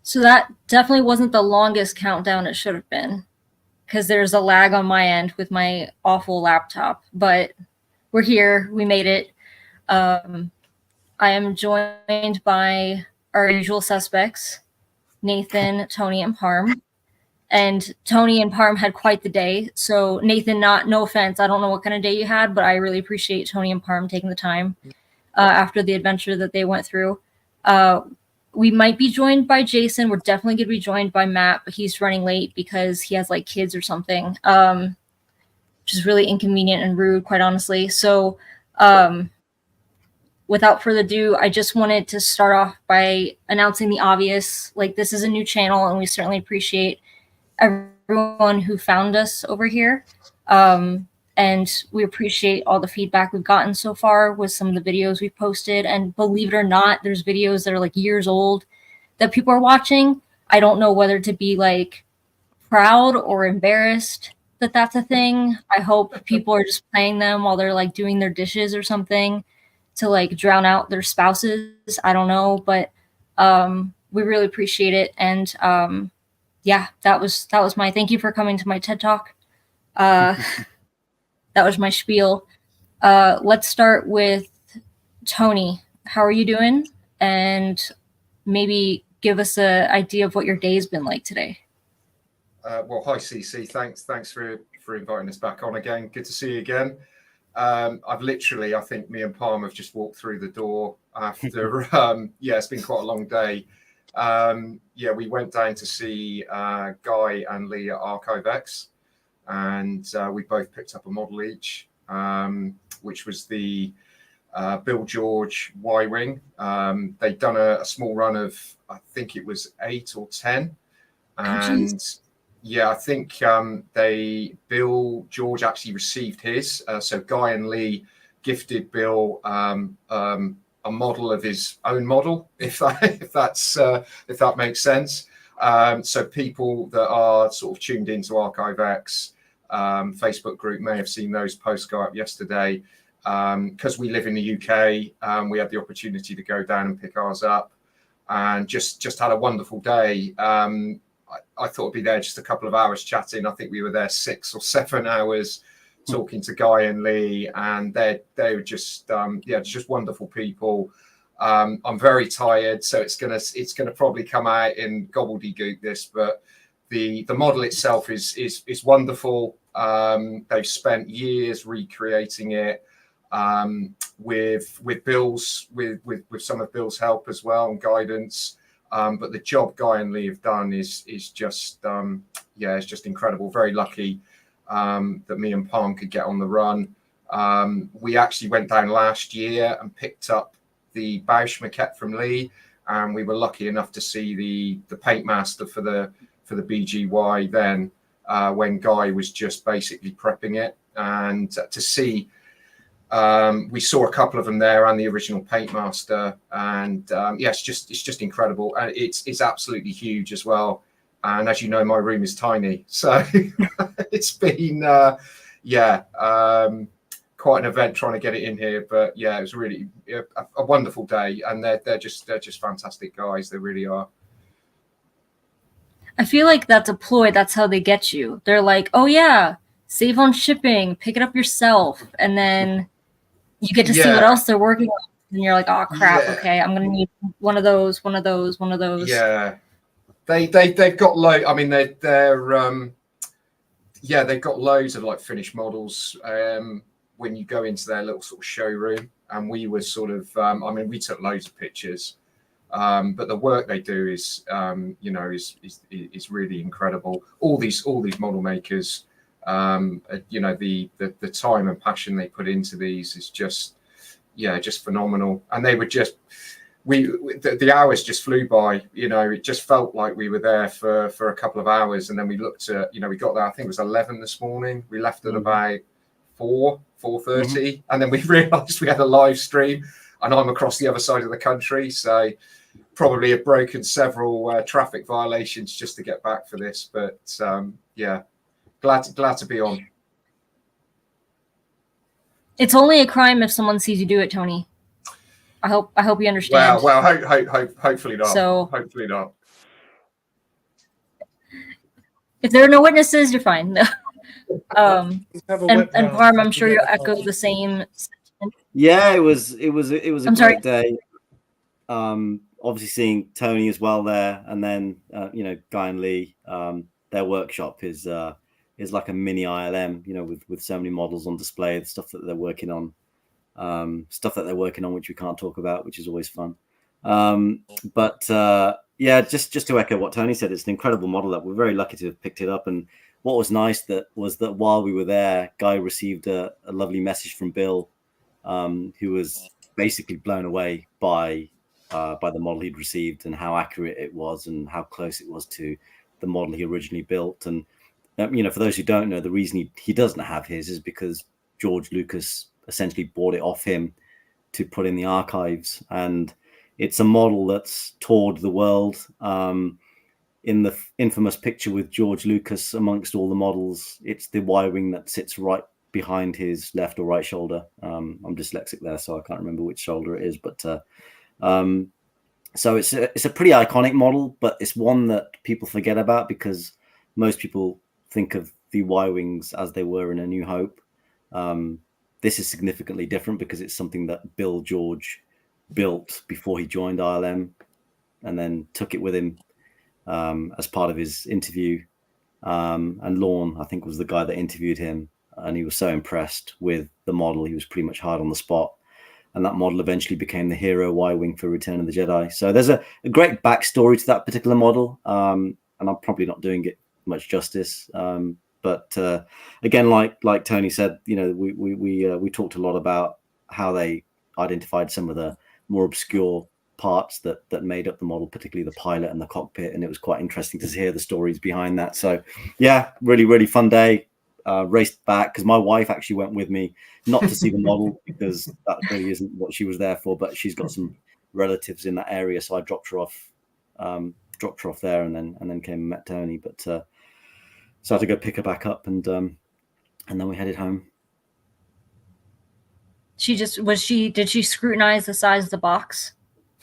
So that definitely wasn't the longest countdown it should have been, because there's a lag on my end with my awful laptop. But we're here. We made it. Um, I am joined by our usual suspects, Nathan, Tony, and Parm. And Tony and Parm had quite the day. So Nathan, no offense, I don't know what kind of day you had, but I really appreciate Tony and Parm taking the time after the adventure that they went through. Uh, we might be joined by Jason. We're definitely going to be joined by Matt, but he's running late because he has like kids or something, which is really inconvenient and rude, quite honestly. So without further ado, I just wanted to start off by announcing the obvious. Like, this is a new channel, and we certainly appreciate everyone who found us over here. And we appreciate all the feedback we've gotten so far with some of the videos we've posted. And believe it or not, there's videos that are like years old that people are watching. I don't know whether to be like proud or embarrassed that that's a thing. I hope people are just playing them while they're like doing their dishes or something to like drown out their spouses. I don't know, but we really appreciate it. And yeah, that was my thank you for coming to my TED Talk. That was my spiel. Let's start with Tony. How are you doing? And maybe give us an idea of what your day's been like today. Well, hi CC. Thanks for inviting us back on again. Good to see you again. I've literally, I think me and Palm have just walked through the door after. It's been quite a long day. We went down to see Guy and Lee at Archivex, and we both picked up a model each, which was the Bill George Y-Wing. They'd done a small run of, I think it was 8 or 10. And I think Bill George actually received his. So Guy and Lee gifted Bill a model of his own model, if that makes sense. So people that are sort of tuned into Archivex Facebook group may have seen those posts go up yesterday. Because we live in the UK, we had the opportunity to go down and pick ours up, and just had a wonderful day. I thought I'd be there just a couple of hours chatting. I think we were there 6 or 7 hours talking to Guy and Lee, and they were just just wonderful people. I'm very tired, so it's gonna probably come out in gobbledygook this, but the model itself is wonderful. They've spent years recreating it with some of Bill's help as well and guidance. But the job Guy and Lee have done is just it's just incredible. Very lucky that me and Palm could get on the run. We actually went down last year and picked up the Bausch maquette from Lee, and we were lucky enough to see the paint master for the BGY then when Guy was just basically prepping it, and to see. We saw a couple of them there and the original paint master, and it's just incredible, and it's absolutely huge as well. And as you know, my room is tiny, so it's been quite an event trying to get it in here. But yeah, it was really a wonderful day, and they're just fantastic guys. They really are. I feel like that's a ploy. That's how they get you. They're like, oh yeah, save on shipping, pick it up yourself, and then you get to see what else they're working on, and you're like, oh crap, okay, I'm gonna need one of those. Yeah, they've got I mean, they've got loads of like finished models. When you go into their little sort of showroom, and we were sort of, we took loads of pictures, but the work they do is really incredible. All these model makers. The time and passion they put into these is just phenomenal. And they were just the hours just flew by. It just felt like we were there for a couple of hours, and then we looked at we got there, I think it was 11 this morning. We left at about 4:30, and then we realized we had a live stream, and I'm across the other side of the country, so probably have broken several traffic violations just to get back for this. But Glad to be on. It's only a crime if someone sees you do it, Tony. I hope you understand. Well, hopefully not. So hopefully not. If there are no witnesses, you're fine. And Parm, I'm sure you'll echo the same sentiment. Yeah, it was a I'm sorry. great day. Obviously seeing Tony as well there, and then you know, Guy and Lee. Their workshop is like a mini ILM, you know, with so many models on display, the stuff that they're working on, which we can't talk about, which is always fun. But yeah, just to echo what Tony said, it's an incredible model that we're very lucky to have picked it up. And what was nice was that while we were there, Guy received a lovely message from Bill, who was basically blown away by the model he'd received and how accurate it was and how close it was to the model he originally built. And you know, for those who don't know, the reason he doesn't have his is because George Lucas essentially bought it off him to put in the archives. And it's a model that's toured the world. In the infamous picture with George Lucas amongst all the models, it's the Y-wing that sits right behind his left or right shoulder. I'm dyslexic there, so I can't remember which shoulder it is. But so it's a pretty iconic model, but it's one that people forget about because most people think of the Y-wings as they were in A New Hope. This is significantly different because it's something that Bill George built before he joined ILM, and then took it with him as part of his interview. And Lorne, I think, was the guy that interviewed him, and he was so impressed with the model, he was pretty much hard on the spot. And that model eventually became the hero Y-wing for Return of the Jedi. So there's a great backstory to that particular model, and I'm probably not doing it much justice. But again, like Tony said, you know, we talked a lot about how they identified some of the more obscure parts that made up the model, particularly the pilot and the cockpit, and it was quite interesting to hear the stories behind that. So yeah, really fun day. Raced back because my wife actually went with me, not to see the model because that really isn't what she was there for, but she's got some relatives in that area, so I dropped her off there, and then came and met Tony. But so I had to go pick her back up, and then we headed home. Did she scrutinize the size of the box?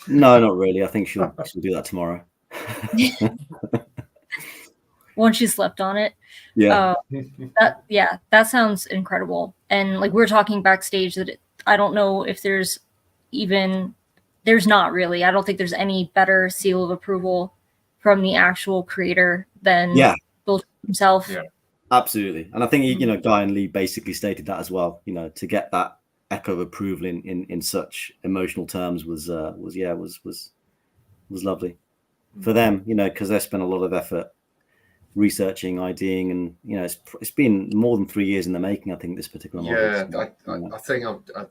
No, not really. I think she'll do that tomorrow. Once she slept on it. Yeah. That sounds incredible. And like we were talking backstage that I don't know if there's not really. I don't think there's any better seal of approval from the actual creator than Bill himself. Yeah, absolutely. And I think you know, Guy and Lee basically stated that as well. You know, to get that echo of approval in such emotional terms was lovely for them. You know, because they spent a lot of effort researching, IDing, and you know, it's been more than 3 years in the making. I think this particular model. Yeah,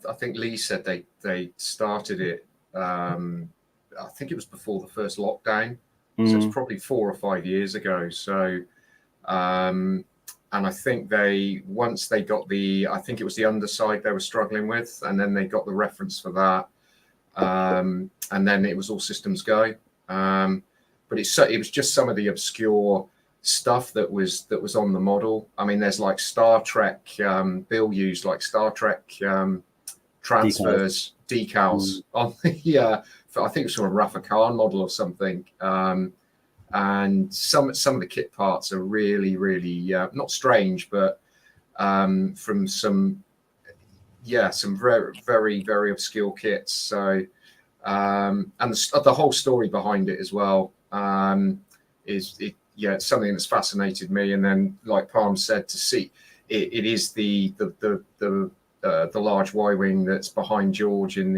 I think Lee said they started it. I think it was before the first lockdown, so it's probably 4 or 5 years ago. So, and I think once they got I think it was the underside they were struggling with, and then they got the reference for that, and then it was all systems go. But it was just some of the obscure stuff that was on the model. I mean, there's like Star Trek. Bill used like Star Trek transfers decals on the. I think it was from a Rafa Khan model or something. And some of the kit parts are really not strange, but from some very obscure kits. So and the whole story behind it as well it's something that's fascinated me. And then, like Palm said, to see it is the large Y-wing that's behind George in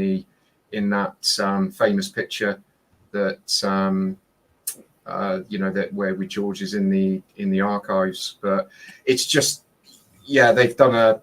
that famous picture that you know, that where with George is in the archives. But it's just they've done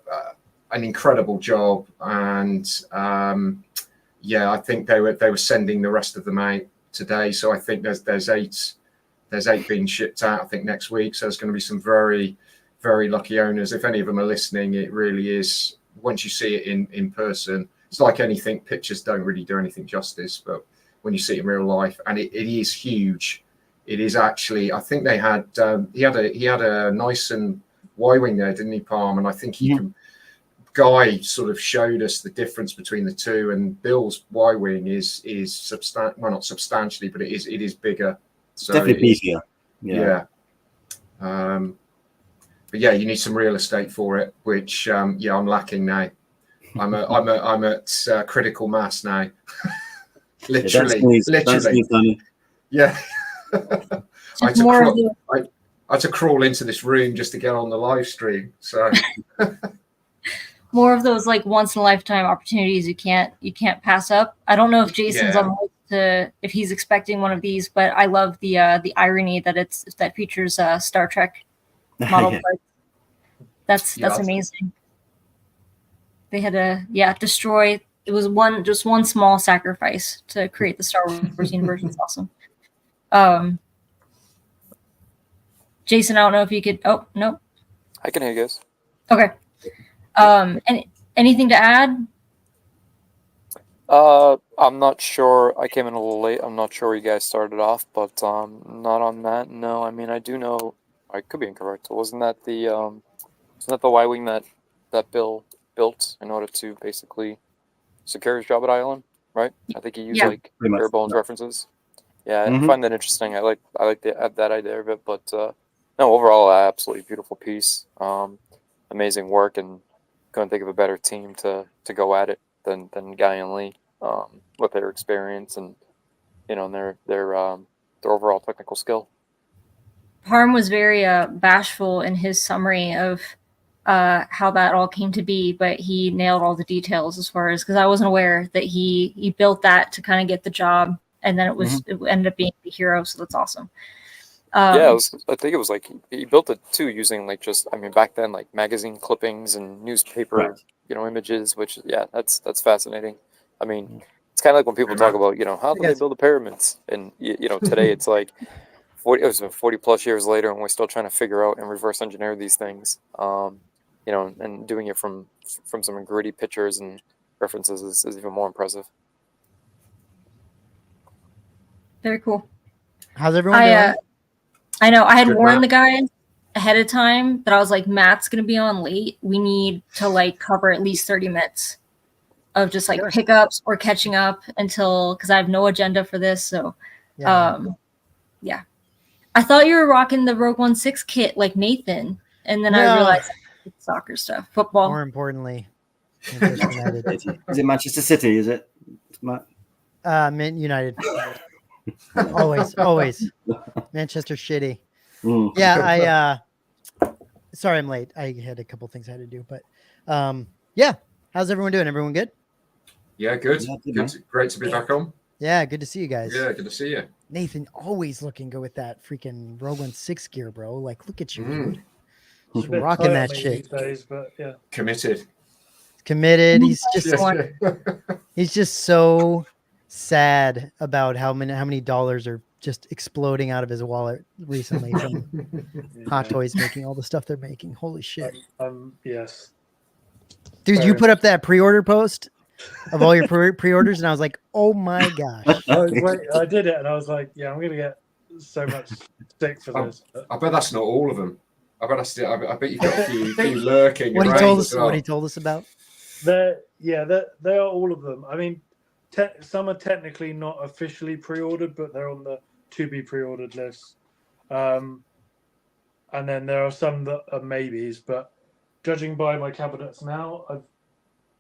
an incredible job, and I think they were sending the rest of them out today. So I think there's eight being shipped out, I think, next week. So there's going to be some very, very lucky owners. If any of them are listening, it really is, once you see it in person, it's like anything, pictures don't really do anything justice, but when you see it in real life, and it is huge. It is actually, I think they had, he had a nice and Y-wing there, didn't he, Palm? And I think Guy sort of showed us the difference between the two, and Bill's Y-wing is not substantially, but it is bigger. So definitely easier. Yeah. But yeah, you need some real estate for it, which I'm lacking now. I'm at critical mass now. literally. Yeah. I had to crawl into this room just to get on the live stream. So more of those like once in a lifetime opportunities you can't pass up. I don't know if Jason's on if he's expecting one of these, but I love the irony that features Star Trek model parts. That's amazing. They had to destroy. It was just one small sacrifice to create the Star Wars universe. It's awesome. Jason, I don't know if you could. Oh no, I can hear you guys. Okay. Anything to add? I'm not sure. I came in a little late. I'm not sure where you guys started off, but not on that. No, I mean I do know. I could be incorrect. Wasn't that the Y-wing that Bill built in order to basically secure his job at Island, right? I think he used like bare bones references. Yeah, I find that interesting. I like that idea of it, but no, overall, absolutely beautiful piece. Amazing work, and couldn't think of a better team to go at it than Guy and Lee, with their experience and their overall technical skill. Parm was very bashful in his summary of how that all came to be, but he nailed all the details as far as, because I wasn't aware that he built that to kind of get the job, and then it ended up being the hero. So that's awesome. I think it was like he built it too using like back then like magazine clippings and newspaper images, which that's fascinating. I mean, it's kind of like when people talk about how did they build the pyramids, and today it's like 40 plus years later, and we're still trying to figure out and reverse engineer these things. And doing it from some gritty pictures and references is even more impressive. Very cool. How's everyone doing? I know I had warned the guys ahead of time that I was like, Matt's going to be on late. We need to like cover at least 30 minutes of just like pickups or catching up because I have no agenda for this. So, yeah. I thought you were rocking the Rogue One 6 kit like Nathan. And then I realized it's soccer stuff, football. More importantly, is it Manchester City? Is it? Man United. always Manchester shitty. Sorry I'm late. I had a couple things I had to do, but how's everyone doing? Everyone good? Good. Great to be back on. Good to see you guys. Good to see you. Nathan, always looking good with that freaking Rogue One 6 gear, bro. Like, look at you, dude. Just rocking that shit. Days, but committed. He's just so sad about how many dollars are just exploding out of his wallet recently from Hot Toys making all the stuff they're making. Holy shit. Yes. Dude, you put up that pre-order post of all your pre-orders, and I was like, oh my gosh. I did it, and I was like, I'm going to get so much stick for this. I bet that's not all of them. I bet you've got a few lurking. What he told us about? They are all of them. I mean, some are technically not officially pre-ordered, but they're on the to be pre-ordered list. And then there are some that are maybes, but judging by my cabinets now,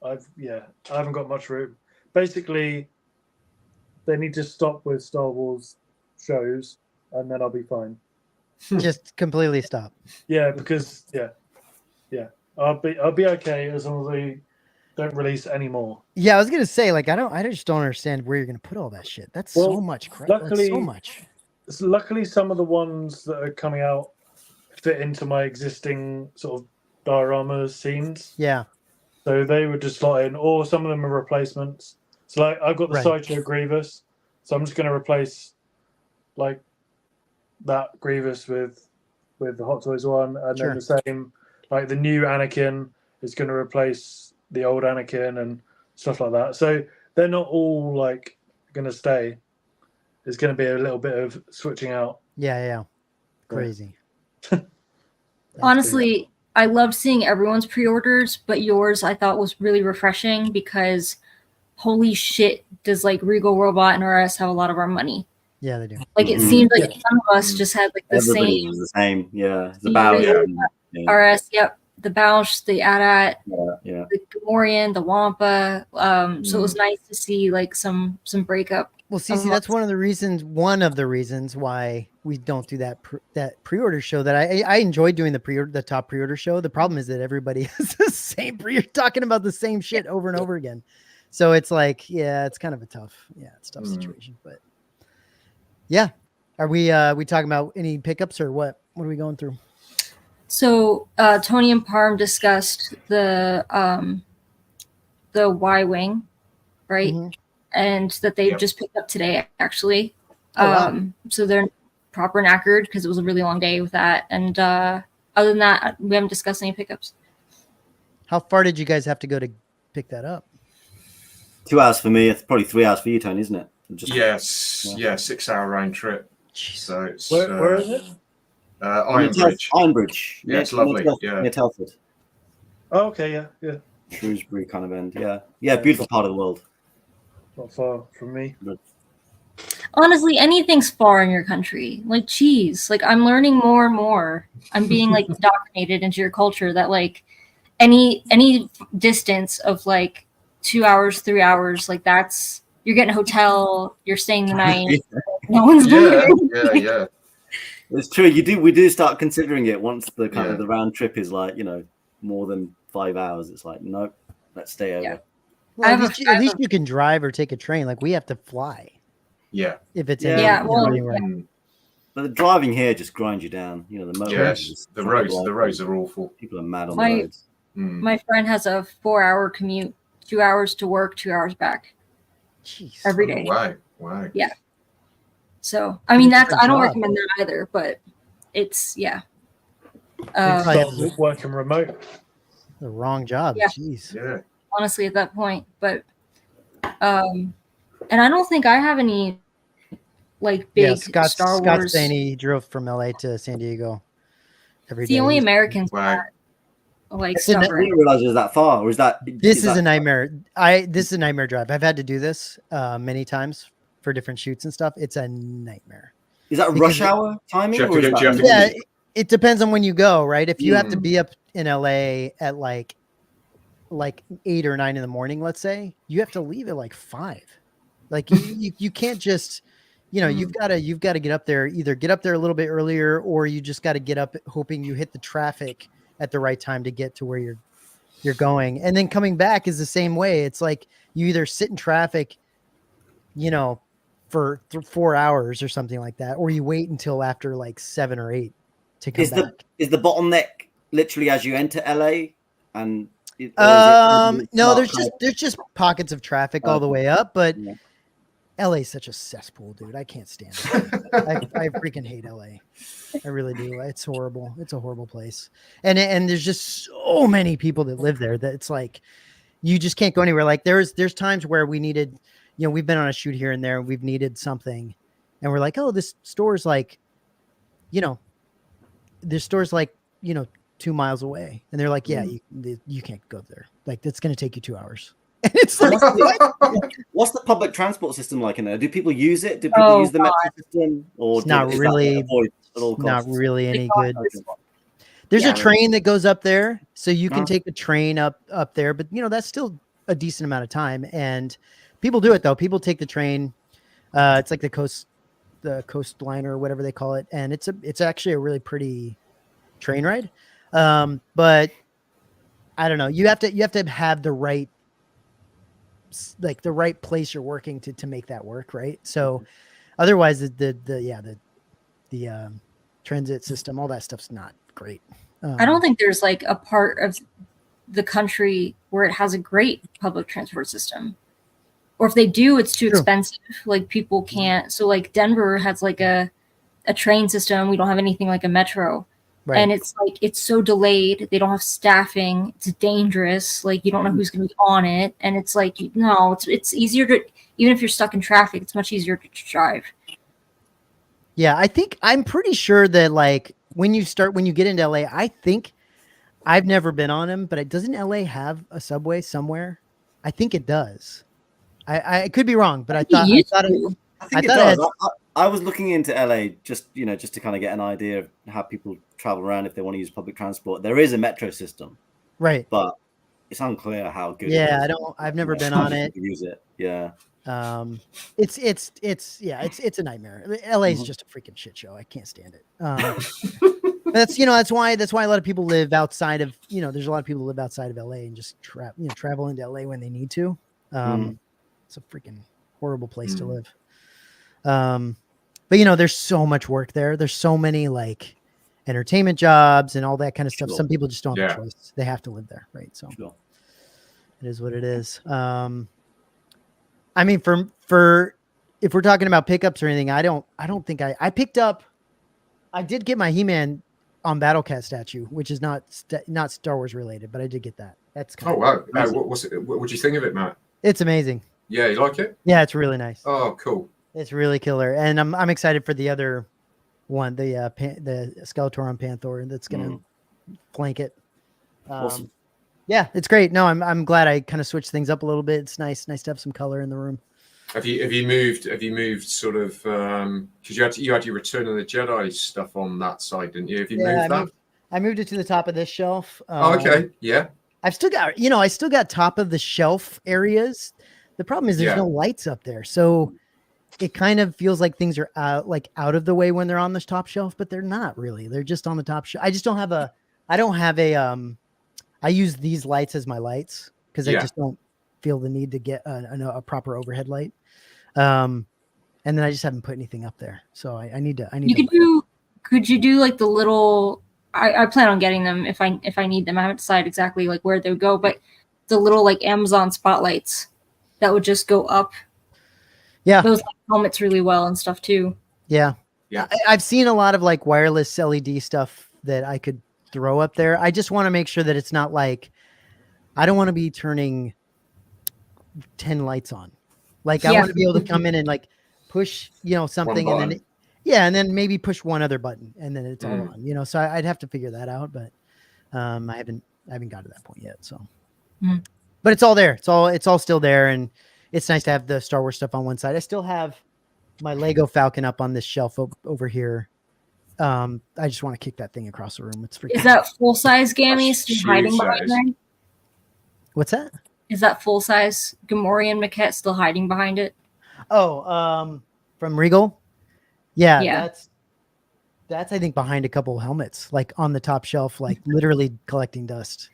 I haven't got much room. Basically, they need to stop with Star Wars shows, and then I'll be fine. Just completely stop. Yeah, because I'll be okay as long as they don't release any more. Yeah, I was gonna say, like, I just don't understand where you're gonna put all that shit. That's so much crap. Luckily, so much. Luckily, some of the ones that are coming out fit into my existing sort of diorama scenes. Yeah. So they would just slot in, or some of them are replacements. So like I've got the Sideshow Grievous, so I'm just going to replace like that Grievous with the Hot Toys one, and then the same, like the new Anakin is going to replace the old Anakin and stuff like that. So they're not all like going to stay. There's going to be a little bit of switching out. Yeah. Crazy. Honestly, I loved seeing everyone's pre-orders, but yours I thought was really refreshing because holy shit, does like Regal Robot and RS have a lot of our money. Yeah, they do. Like it Mhm. seemed like some of us just had like the Everybody same was the same. Yeah, the Yeah. bow. Yeah. Yeah, RS. Yep, the Bausch, the AT-AT, yeah. the Gamorrean, the Wampa. So it was nice to see like some breakup. Well, Cece, that's one of the reasons why we don't do that pre-order show. That I enjoy doing the top pre-order show. The problem is that everybody has the same you're talking about the same shit over and over again. So it's like, yeah, it's kind of a tough situation. But yeah, are we talking about any pickups or what? What are we going through? So Tony and Parm discussed the Y-wing, right? Mhm. And that they Yep. just picked up today, actually. Oh, wow. So they're proper knackered because it was a really long day with that. And other than that, we haven't discussed any pickups. How far did you guys have to go to pick that up? 2 hours for me. It's probably 3 hours for you, Tony, isn't it? Yes. Yeah. 6 hour round trip. So it's Where is it? Ironbridge. Ironbridge. Yeah, it's lovely. Yeah. Near Telford. Oh, okay, yeah. Shrewsbury kind of end. Yeah, beautiful part of the world. Not far from me. Honestly, anything's far in your country. Like, geez, like I'm learning more and more. I'm being like indoctrinated into your culture that like any distance of like 2 hours, 3 hours, like that's you're getting a hotel, you're staying the night. No one's moving. Yeah. It's true. We do start considering it once the kind of the round trip is like, more than 5 hours. It's like, nope, let's stay over. Yeah. Well, at least you can drive or take a train. Like we have to fly. Yeah. If it's anywhere. But the driving here just grinds you down. The motorways. The roads are awful. People are mad on the roads. My friend has a 4-hour commute, 2 hours to work, 2 hours back. Jeez. Every day. Wow. Yeah. So I mean I don't job. recommend that either, but it's Working remote. The wrong job. Yeah. Jeez. Yeah. honestly at that point. But and I don't think I have any like big Star Scott's Wars. saying he drove from LA to San Diego every It's the day. only Americans Wow. like It's in I stubborn. didn't realize it was that far. Or is that This is a nightmare. This is a nightmare drive. I've had to do this many times for different shoots and stuff. It's a nightmare. Is that rush hour timing? Do you have to go- Yeah, it depends on when you go, right? If you have to be up in LA at like 8 or 9 in the morning, let's say, you have to leave at like 5. Like you can't just, you've got to get up there, either get up there a little bit earlier, or you just got to get up hoping you hit the traffic at the right time to get to where you're going. And then coming back is the same way. It's like you either sit in traffic, for 4 hours or something like that, or you wait until after like 7 or 8 to come back. Is the bottleneck literally as you enter LA? And no, there's just pockets of traffic all the way up, but LA is such a cesspool, dude. I can't stand it. I freaking hate LA. I really do. It's horrible. It's a horrible place. And there's just so many people that live there that it's like you just can't go anywhere. Like there's times where we needed, we've been on a shoot here and there, we've needed something, and we're like, oh, this store's like, this store's like, 2 miles away, and they're like, yeah, you can't go there. Like that's going to take you 2 hours. And it's like, what's the public transport system like in there? Do people use it? Do people use the metro system? Or it's not really any good. There's a train that goes up there, so you can take a train up there, but that's still a decent amount of time. And people do it though. People take the train. It's like the coastline or whatever they call it, and it's actually a really pretty train ride. But I don't know. You have to have the right, like the right place you're working to make that work, right? So otherwise the transit system, all that stuff's not great. I don't think there's like a part of the country where it has a great public transport system, or if they do, it's too expensive. Like people can't. So like Denver has like a train system. We don't have anything like a metro. Right. And it's like it's so delayed. They don't have staffing. It's dangerous. Like you don't know who's going to be on it. And it's like it's easier to, even if you're stuck in traffic, it's much easier to drive. Yeah, I'm pretty sure that like when you get into LA, I think I've never been on them, but doesn't LA have a subway somewhere? I think it does. I could be wrong, but I thought it I was looking into LA just to kind of get an idea of how people travel around if they want to use public transport. There is a metro system, Right. but it's unclear how good. Yeah, it is. I've never been on it. Use it. Yeah. It's a nightmare. LA is just a freaking shit show. I can't stand it. That's why a lot of people live outside of, there's a lot of people who live outside of LA and just travel into LA when they need to. It's a freaking horrible place to live. But there's so much work there. There's so many like entertainment jobs and all that kind of stuff. Sure. Some people just don't have a choice. They have to live there. Right. So it is what it is. I mean, for if we're talking about pickups or anything, I don't think I picked up. I did get my He-Man on Battlecat statue, which is not Star Wars related, but I did get that. That's kind Oh wow! What do you think of it, Matt? It's amazing. Yeah, you like it? Yeah, it's really nice. Oh, cool. It's really killer, and I'm excited for the other one, the Skeletor on Panther that's gonna flank it. Awesome. Yeah, it's great. No, I'm glad I kind of switched things up a little bit. It's nice to have some color in the room. Have you moved sort of because you had your Return of the Jedi stuff on that side, didn't you? Have you moved that? I moved it to the top of this shelf. Okay, yeah. I've still got I still got top of the shelf areas. The problem is there's no lights up there, so it kind of feels like things are out of the way when they're on this top shelf, but they're not really. They're just on the top shelf. I just don't have a. I use these lights as my lights because I just don't feel the need to get a proper overhead light. And then I just haven't put anything up there. So I need to. Could you do like the little? I plan on getting them if I need them. I haven't decided exactly like where they would go, but the little like Amazon spotlights that would just go up. Yeah, those helmets really well and stuff too. Yeah. I've seen a lot of like wireless LED stuff that I could throw up there. I just want to make sure that it's not like I don't want to be turning 10 lights on. Like I want to be able to come in and like push, something and then maybe push one other button and then it's all on, so I'd have to figure that out, but I haven't got to that point yet. So, but it's all there. It's all still there. And it's nice to have the Star Wars stuff on one side. I still have my Lego Falcon up on this shelf over here. I just want to kick that thing across the room. It's freaking. Is that full size Gammy still hiding behind there? What's that? Is that full size Gamorrean maquette still hiding behind it? Oh, from Regal. Yeah. That's I think behind a couple of helmets, like on the top shelf, like literally collecting dust,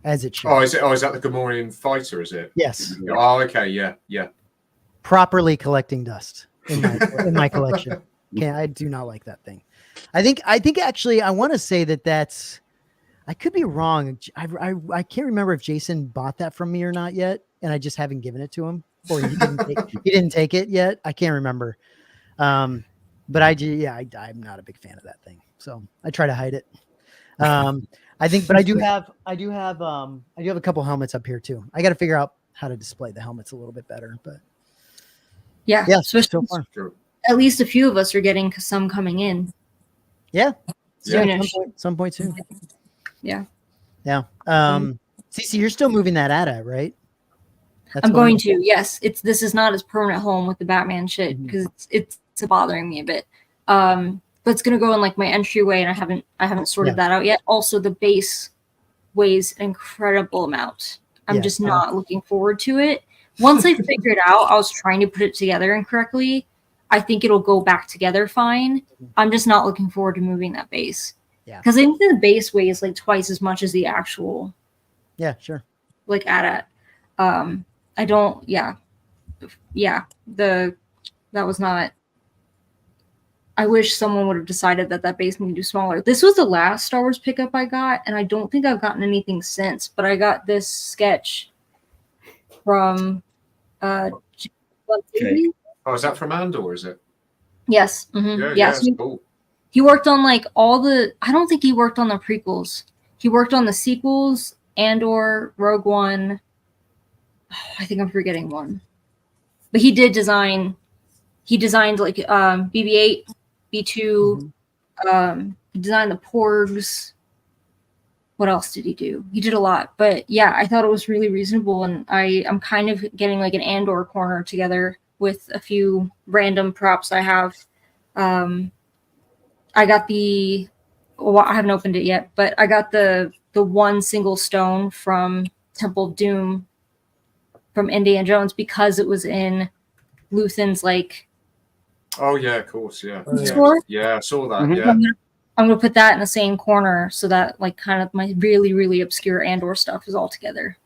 as it should. Is that the Gamorrean fighter? Is it? Yes. Oh, okay. Yeah. Properly collecting dust in my collection. I do not like that thing. I think actually I want to say that's. I could be wrong. I can't remember if Jason bought that from me or not yet, and I just haven't given it to him, or he didn't take it yet. I can't remember. But I'm not a big fan of that thing, so I try to hide it. I do have a couple helmets up here too. I got to figure out how to display the helmets a little bit better, but yeah. So far. At least a few of us are getting some coming in. Yeah. Some point soon. Yeah. Cece, you're still moving that AT-AT, right? I'm going to. Yes. This is not his permanent home with the Batman shit because it's bothering me a bit. But it's gonna go in like my entryway, and I haven't sorted that out yet. Also, the base weighs an incredible amount. I'm just not looking forward to it. Once I figured out, I was trying to put it together incorrectly. I think it'll go back together fine. I'm just not looking forward to moving that base. Yeah. Because I think the base weighs like twice as much as the actual. Yeah, sure. Like AT-AT. I don't. Yeah. That was not. I wish someone would have decided that base needed to be smaller. This was the last Star Wars pickup I got, and I don't think I've gotten anything since. But I got this sketch from. Oh, is that from Andor? Is it? Yes. Mm-hmm. Yes. Cool. He worked on like all the. I don't think he worked on the prequels. He worked on the sequels, Andor, Rogue One. I think I'm forgetting one, but he did design. He designed like BB-8, B2. He designed the Porgs. What else did he do? He did a lot, but yeah, I thought it was really reasonable, and I'm kind of getting like an Andor corner together with a few random props I have I got I haven't opened it yet, but I got the one single stone from Temple of Doom from Indiana Jones because it was in Luthen's like Oh yeah, of course, yeah. Oh, yeah. store. Yeah, I saw that. Mhm. Yeah. I'm gonna put that in the same corner so that like kind of my really, really obscure Andor stuff is all together.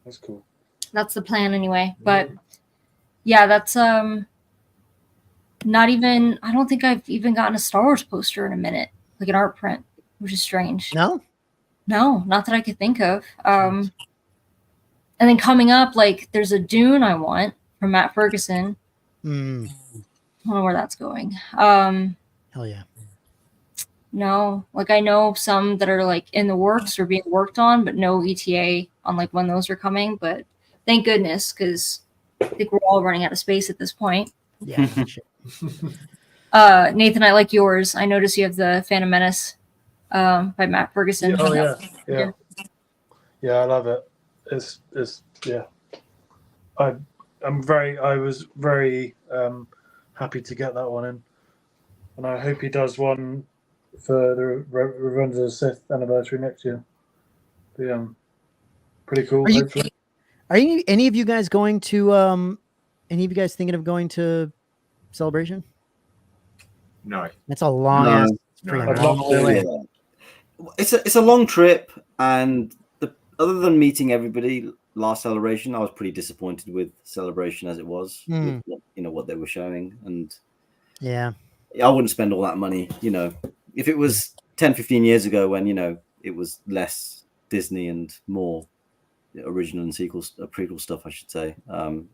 That's cool. That's the plan anyway. But yeah, that's not even I don't think I've even gotten a Star Wars poster in a minute, like an art print, which is strange. No? No, not that I could think of. And then coming up, like there's a Dune I want from Matt Ferguson. Mm, I don't know where that's going. hell yeah. No, like I know some that are like in the works or being worked on, but no ETA on like when those are coming. But thank goodness, because I think we're all running out of space at this point. Yeah. shit. Nathan, I like yours. I noticed you have the Phantom Menace by Matt Ferguson. Oh yeah. Yeah, I love it. It's yeah. I was very happy to get that one in, and I hope he does one for the Revenge of the Sith anniversary next year. Yeah, pretty cool. Are you- Hopefully. Are any of you guys going to any of you guys thinking of going to Celebration? No. That's a long No. ass No. freaking I'd love long to. way. Yeah. It's a long trip, and other than meeting everybody last Celebration, I was pretty disappointed with Celebration as it was, with what they were showing, and Yeah. I wouldn't spend all that money. If it was 10, 15 years ago when it was less Disney and more original and prequel stuff, I should say,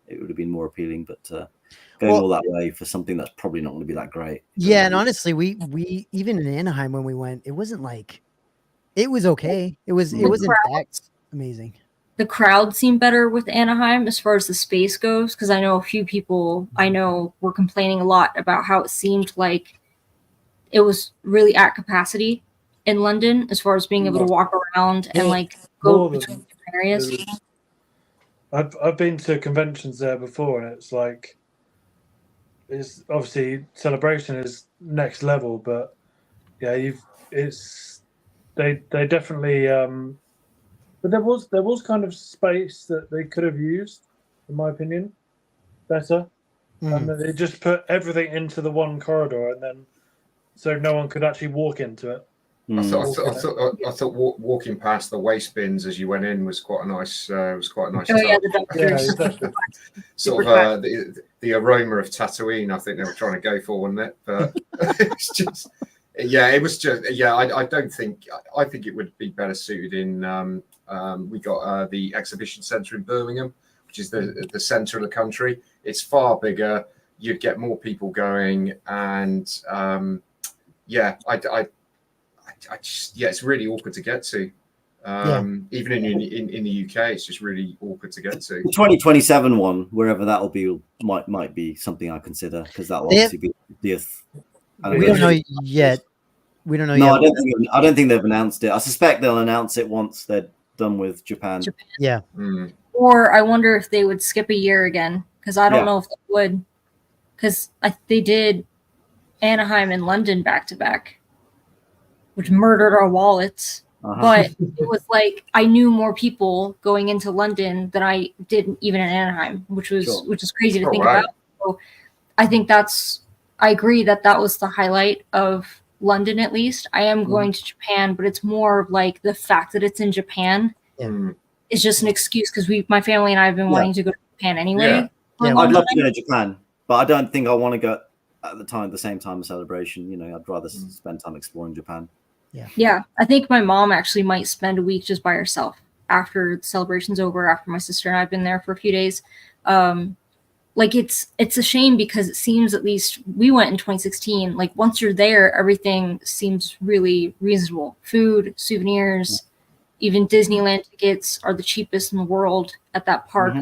it would have been more appealing. But going all that way for something that's probably not going to be that great. Yeah, and honestly, we even in Anaheim when we went, it wasn't like it was okay. It wasn't that amazing. The crowd seemed better with Anaheim as far as the space goes, because I know a few people I know were complaining a lot about how it seemed like it was really at capacity in London as far as being able to walk around and like go More between than- different areas. I've been to conventions there before, and it's like it's obviously Celebration is next level, but yeah, they definitely but there was kind of space that they could have used, in my opinion, better, and they just put everything into the one corridor, and then so no one could actually walk into it. I thought walking past the waste bins as you went in was quite a nice. Oh touch. yeah, the Yeah, dumpsters. exactly. Sort of the aroma of Tatooine. I think they were trying to go for, wasn't it? But it's just, yeah, it was just, yeah. I don't think. I think it would be better suited in. We got the exhibition centre in Birmingham, which is the centre of the country. It's far bigger. You'd get more people going, and yeah, I just, yeah, it's really awkward to get to. Even in the UK, it's just really awkward to get to. The 2027 one, wherever that'll be, might be something I consider, because that'll obviously be the. We don't know yet. We don't know No, yet. I don't think they've announced it. I suspect they'll announce it once they're done with Japan. Yeah. Or I wonder if they would skip a year again, because I don't know if they would, because they did Anaheim and London back to back, which murdered our wallets. But it was like I knew more people going into London than I did even in Anaheim, which is crazy to think about. So I think I agree that was the highlight of London. At least I am going to Japan, but it's more of like the fact that it's in Japan is just an excuse, because my family and I have been wanting to go to Japan anyway. Yeah, I'd love to go to Japan, but I don't think I want to go at the same time of Celebration. I'd rather spend time exploring Japan. Yeah, I think my mom actually might spend a week just by herself after the celebration's over, after my sister and I have been there for a few days. Like it's a shame, because it seems, at least we went in 2016, like once you're there, everything seems really reasonable. Food, souvenirs, even Disneyland tickets are the cheapest in the world at that park.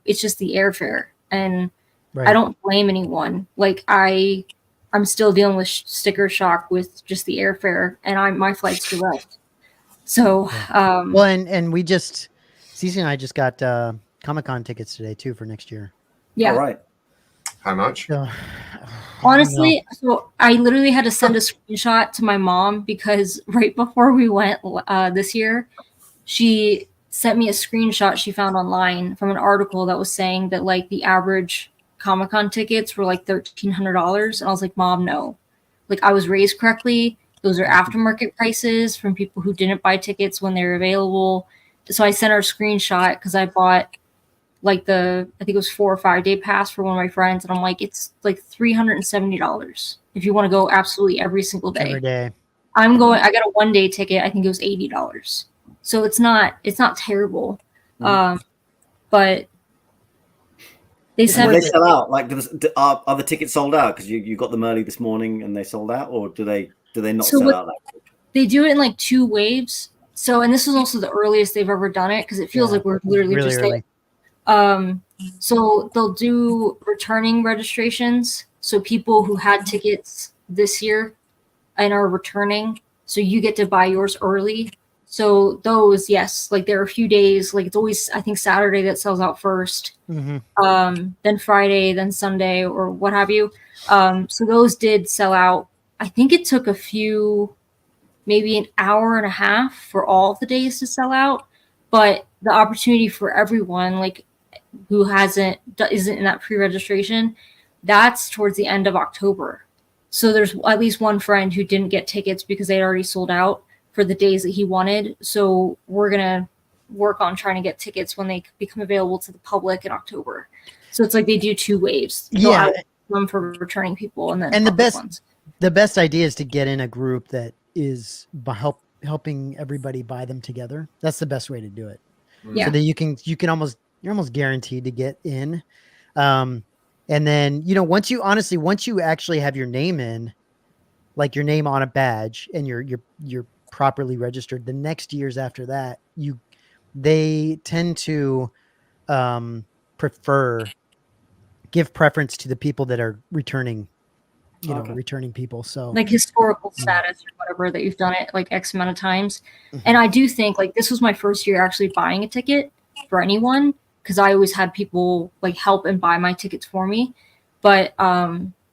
It's just the airfare, and I don't blame anyone. Like I'm still dealing with sticker shock with just the airfare, and my flight's direct. So, well, and we just, Cece and I just got Comic-Con tickets today too for next year. Yeah. All right. How much? So, Honestly, so I literally had to send a screenshot to my mom because right before we went this year, she sent me a screenshot she found online from an article that was saying that like the average Comic-Con tickets were like $1,300, and I was like, Mom, no. Like I was raised correctly. Those are aftermarket prices from people who didn't buy tickets when they were available. So I sent her a screenshot because I bought like I think it was 4 or 5 day pass for one of my friends, and I'm like, it's like $370 if you want to go absolutely every single day. Every day. I got a 1 day ticket. I think it was $80. So it's not terrible. But they said Do they sell out? Like, are the tickets sold out? Because you got them early this morning and they sold out, or do they not sell out? They do it in like 2 waves. So, and this is also the earliest they've ever done it because it feels like we're literally really just early. So they'll do returning registrations. So people who had tickets this year and are returning, so you get to buy yours early. So those, yes, like there are a few days, like it's always, I think Saturday that sells out first, then Friday, then Sunday, or what have you. So those did sell out. I think it took maybe an hour and a half for all of the days to sell out, but the opportunity for everyone, like who isn't in that pre-registration, that's towards the end of October. So there's at least one friend who didn't get tickets because they had already sold out for the days that he wanted. So we're going to work on trying to get tickets when they become available to the public in October. So it's like they do 2 waves. Yeah. One for returning people and then the best idea is to get in a group that is helping everybody buy them together. That's the best way to do it. Yeah. So that you're almost guaranteed to get in. And then, once you actually have your name in, like your name on a badge and you're properly registered, the next years after that, they tend to give preference to the people that are returning, returning people. So like historical status or whatever, that you've done it like X amount of times. And I do think like this was my first year actually buying a ticket for anyone, because I always had people like help and buy my tickets for me. But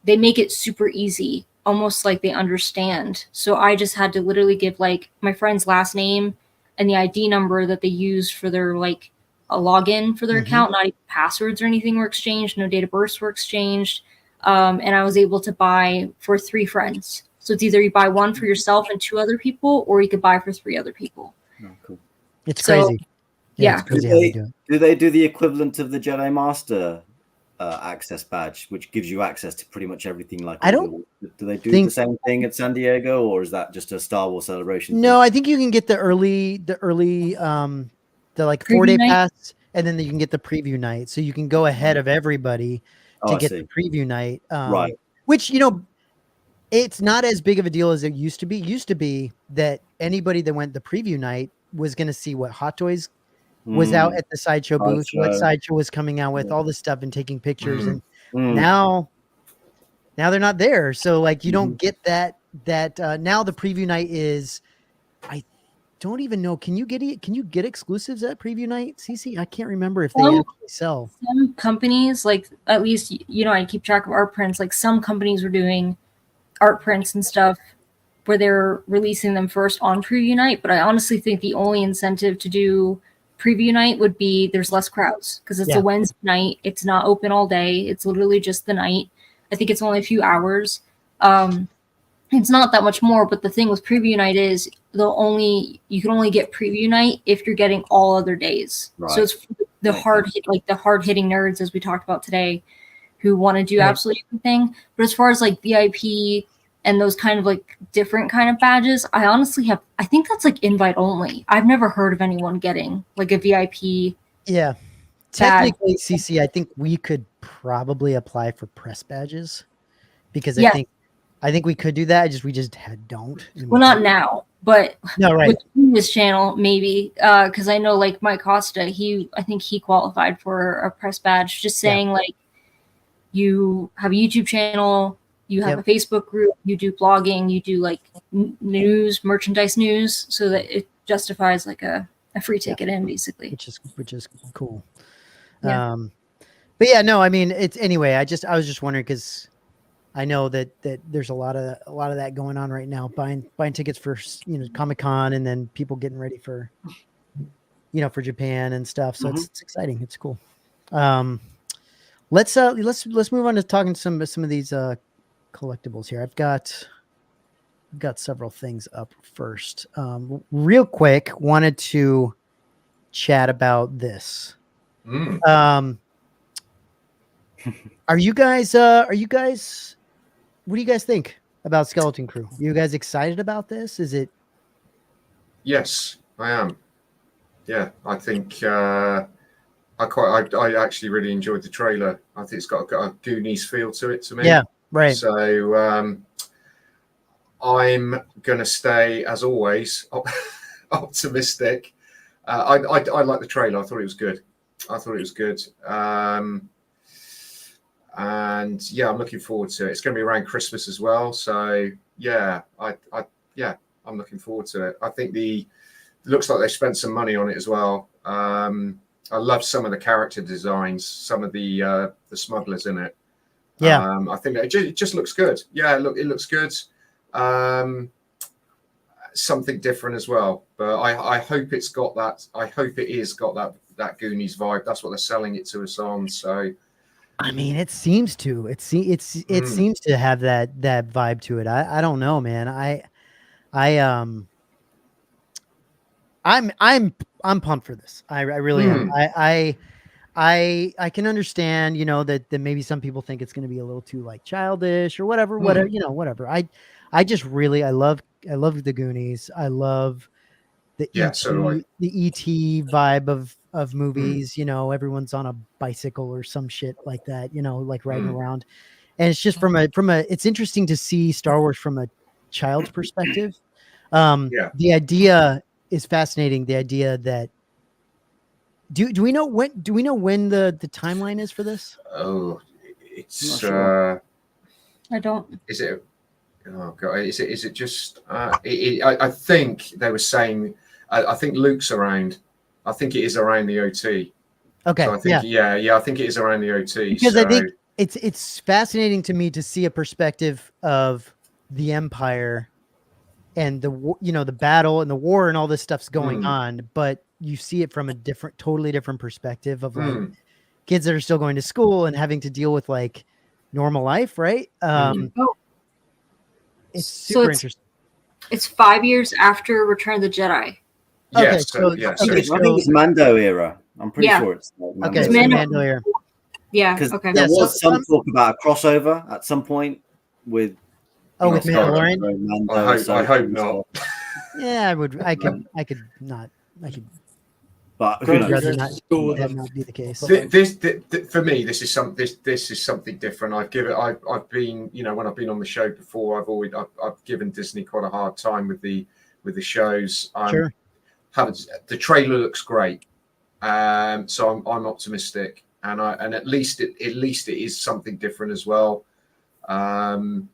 they make it super easy, almost like they understand. So I just had to literally give like my friend's last name and the ID number that they use for their like a login for their account. Not even passwords or anything were exchanged. No date of births were exchanged. And I was able to buy for 3 friends. So it's either you buy one for yourself and 2 other people, or you could buy for 3 other people. Oh, cool. It's crazy. Yeah. It's crazy how they do it. Do they do the equivalent of the Jedi Master access badge, which gives you access to pretty much everything? Like, do they do the same thing at San Diego, or is that just a Star Wars celebration? No, I think you can get the early, the like 4-day pass, and then you can get the preview night. So you can go ahead of everybody to get the preview night. Right. Which, it's not as big of a deal as it used to be. It used to be that anybody that went the preview night was going to see what Hot Toys was out at the Sideshow booth, what Sideshow was coming out with, all this stuff, and taking pictures. And now they're not there. So like you don't get that now the preview night is, I don't even know. Can you get exclusives at preview night, CC? I can't remember if they actually sell. Some companies, like at least I keep track of art prints. Like some companies were doing art prints and stuff where they're releasing them first on preview night. But I honestly think the only incentive to do preview night would be there's less crowds, because it's a Wednesday night. It's not open all day. It's literally just the night. I think it's only a few hours. It's not that much more, but the thing with preview night is you can only get preview night if you're getting all other days. Right. So it's the hard hitting nerds, as we talked about today, who want to do absolutely everything. But as far as like VIP and those kind of like different kind of badges, I think that's like invite only. I've never heard of anyone getting like a VIP. Yeah. Technically, CC, I think we could probably apply for press badges, because I think we could do that. We just don't. Well, not now, but no, right. With this channel, maybe, because I know like Mike Costa, I think he qualified for a press badge. Just saying, like, you have a YouTube channel, you have a Facebook group, you do blogging, you do like news, merchandise news, so that it justifies like a free ticket in, basically. Which is cool. Yeah. But yeah, no, I mean, it's anyway. I was just wondering, because I know that there's a lot of that going on right now, buying tickets for Comic-Con, and then people getting ready for for Japan and stuff. So it's exciting. It's cool. Let's move on to talking some of these collectibles here. I've got several things up first. Real quick, wanted to chat about this. Are you guys what do you guys think about Skeleton Crew? Are you guys excited about this? Is it? Yes, I am. Yeah, I think I actually really enjoyed the trailer. I think it's got a Goonies feel to it to me. Yeah, right. So I'm gonna stay, as always, optimistic. I like the trailer. I thought it was good. And yeah, I'm looking forward to it. It's going to be around Christmas as well. So yeah, I'm looking forward to it. I think it looks like they spent some money on it as well. I love some of the character designs, some of the smugglers in it. Yeah, I think it just looks good. Yeah, it looks good. Something different as well. But I hope it's got that. I hope it is got that Goonies vibe. That's what they're selling it to us on. So. I mean, it seems to. It seems to have that vibe to it. I don't know, man. I'm pumped for this. I really am. I can understand, that maybe some people think it's going to be a little too like childish or whatever. Whatever. I love the Goonies. I love the ET vibe of movies. Everyone's on a bicycle or some shit like that. Like riding around, and it's just from a. It's interesting to see Star Wars from a child's perspective. The idea is fascinating. The idea that do we know when the timeline is for this? Oh, it's sure. I don't. Is it? Oh god, is it just? I think they were saying. I think Luke's around. I think it is around the OT. Okay. So I think I think it is around the OT. Because I think it's fascinating to me to see a perspective of the Empire and the battle and the war and all this stuff's going on, but you see it from a totally different perspective of like kids that are still going to school and having to deal with like normal life, right? It's super interesting. It's 5 years after Return of the Jedi. Yes, okay, yes. I think it's Mando era. I'm pretty sure it's Mando era. Mando era. Yeah. Because okay. there was some talk about a crossover at some point with. With Mandalorian. I hope not. Yeah, I would. I could not. But who knows? Rather not be the case. This for me, this is something different. I've been, when I've been on the show before, I've given Disney quite a hard time with the shows. Sure. The trailer looks great, so I'm optimistic, and at least it is something different as well. And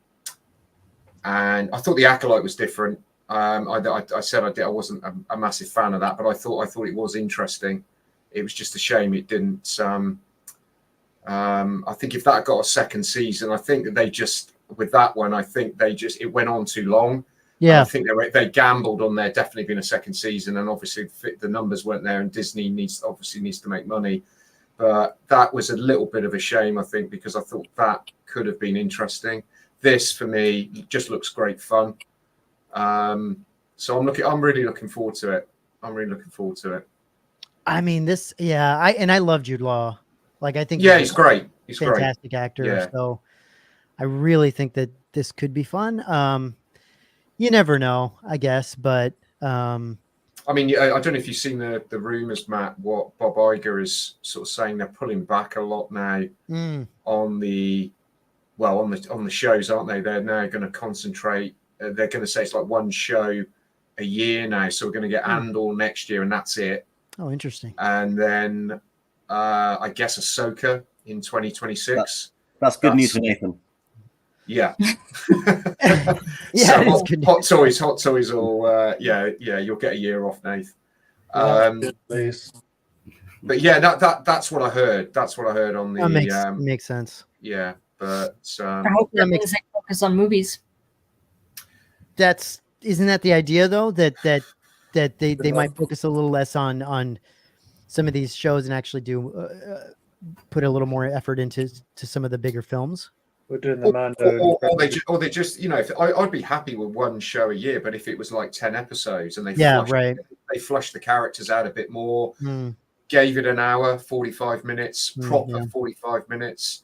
I thought the Acolyte was different. I said I wasn't a massive fan of that, but I thought it was interesting. It was just a shame it didn't. I think if that got a second season, I think that they just with that one, it went on too long. Yeah, I think they gambled on there definitely being a second season, and obviously the numbers weren't there, and Disney needs to make money. But that was a little bit of a shame, I think, because I thought that could have been interesting. This for me just looks great fun. So I'm really looking forward to it. I mean, I love Jude Law. Like, I think he's great. He's fantastic actor. Yeah. So I really think that this could be fun. You never know, I guess, but I mean, I don't know if you've seen the rumors, Matt. What Bob Iger is sort of saying, they're pulling back a lot now on the shows, aren't they? They're now going to concentrate. They're going to say it's like one show a year now, so we're going to get Andor next year, and that's it. Oh, interesting. And then I guess Ahsoka in 2026. That's good news for Nathan. Yeah. Yeah. So hot toys all you'll get a year off, Nath. But yeah, that's what I heard. That's what I heard on the makes sense. Yeah. But I hope that means they focus on movies. Isn't that the idea though? That they might focus a little less on some of these shows and actually do put a little more effort into some of the bigger films. We're doing the Mando. Or they just, you know, I'd be happy with one show a year, but if it was like 10 episodes and they flushed the characters out a bit more, gave it an hour, 45 minutes, proper 45 minutes,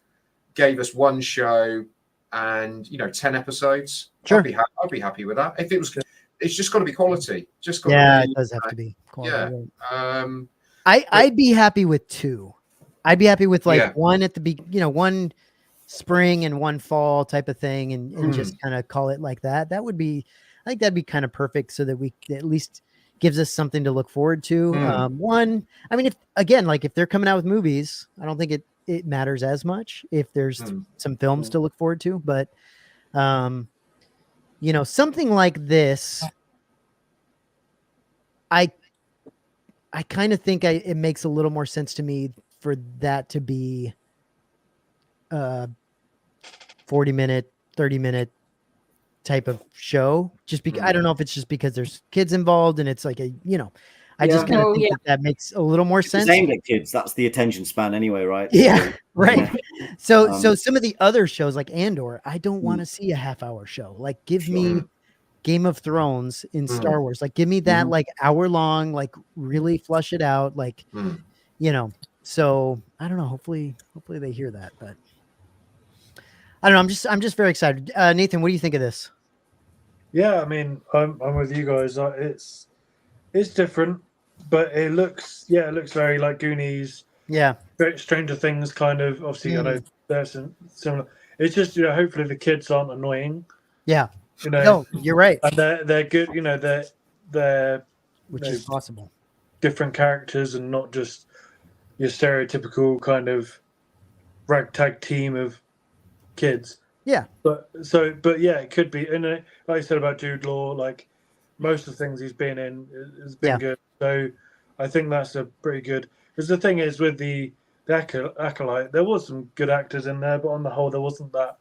gave us one show and, you know, 10 episodes. Sure. I'd be happy with that. If it was, it's just got to be quality. Just got to be, it does have to be quality. Yeah. I'd be happy with 2. I'd be happy with like one at the one spring and one fall type of thing, and just kind of call it like that. That would be, I think that'd be kind of perfect, so that we at least gives us something to look forward to. One, I mean, if they're coming out with movies, I don't think it matters as much if there's some films to look forward to, but you know, something like this, I kind of think it makes a little more sense to me for that to be 40-minute, 30-minute type of show. Just because I don't know if it's just because there's kids involved and it's like I just kind of think that makes a little more sense. It's aimed at kids. That's the attention span anyway, right? Yeah, right. So some of the other shows like Andor, I don't want to see a half-hour show. Like, give me Game of Thrones in Star Wars. Like, give me that like hour long, like really flush it out. Like, you know, so I don't know. Hopefully they hear that, but I don't know. I'm just very excited. Nathan, what do you think of this? Yeah, I mean, I'm with you guys. It's different, but it looks very like Goonies. Yeah, Stranger Things kind of. Obviously, I know there's some similar. It's just, you know, hopefully the kids aren't annoying. Yeah, you know. No, you're right. And they're good. You know, they're which is possible. Different characters and not just your stereotypical kind of ragtag team of kids. Yeah. But yeah, it could be. And like I said about Jude Law, like most of the things he's been in has been good. So I think that's a pretty good. Because the thing is with the Acolyte, there was some good actors in there, but on the whole, there wasn't that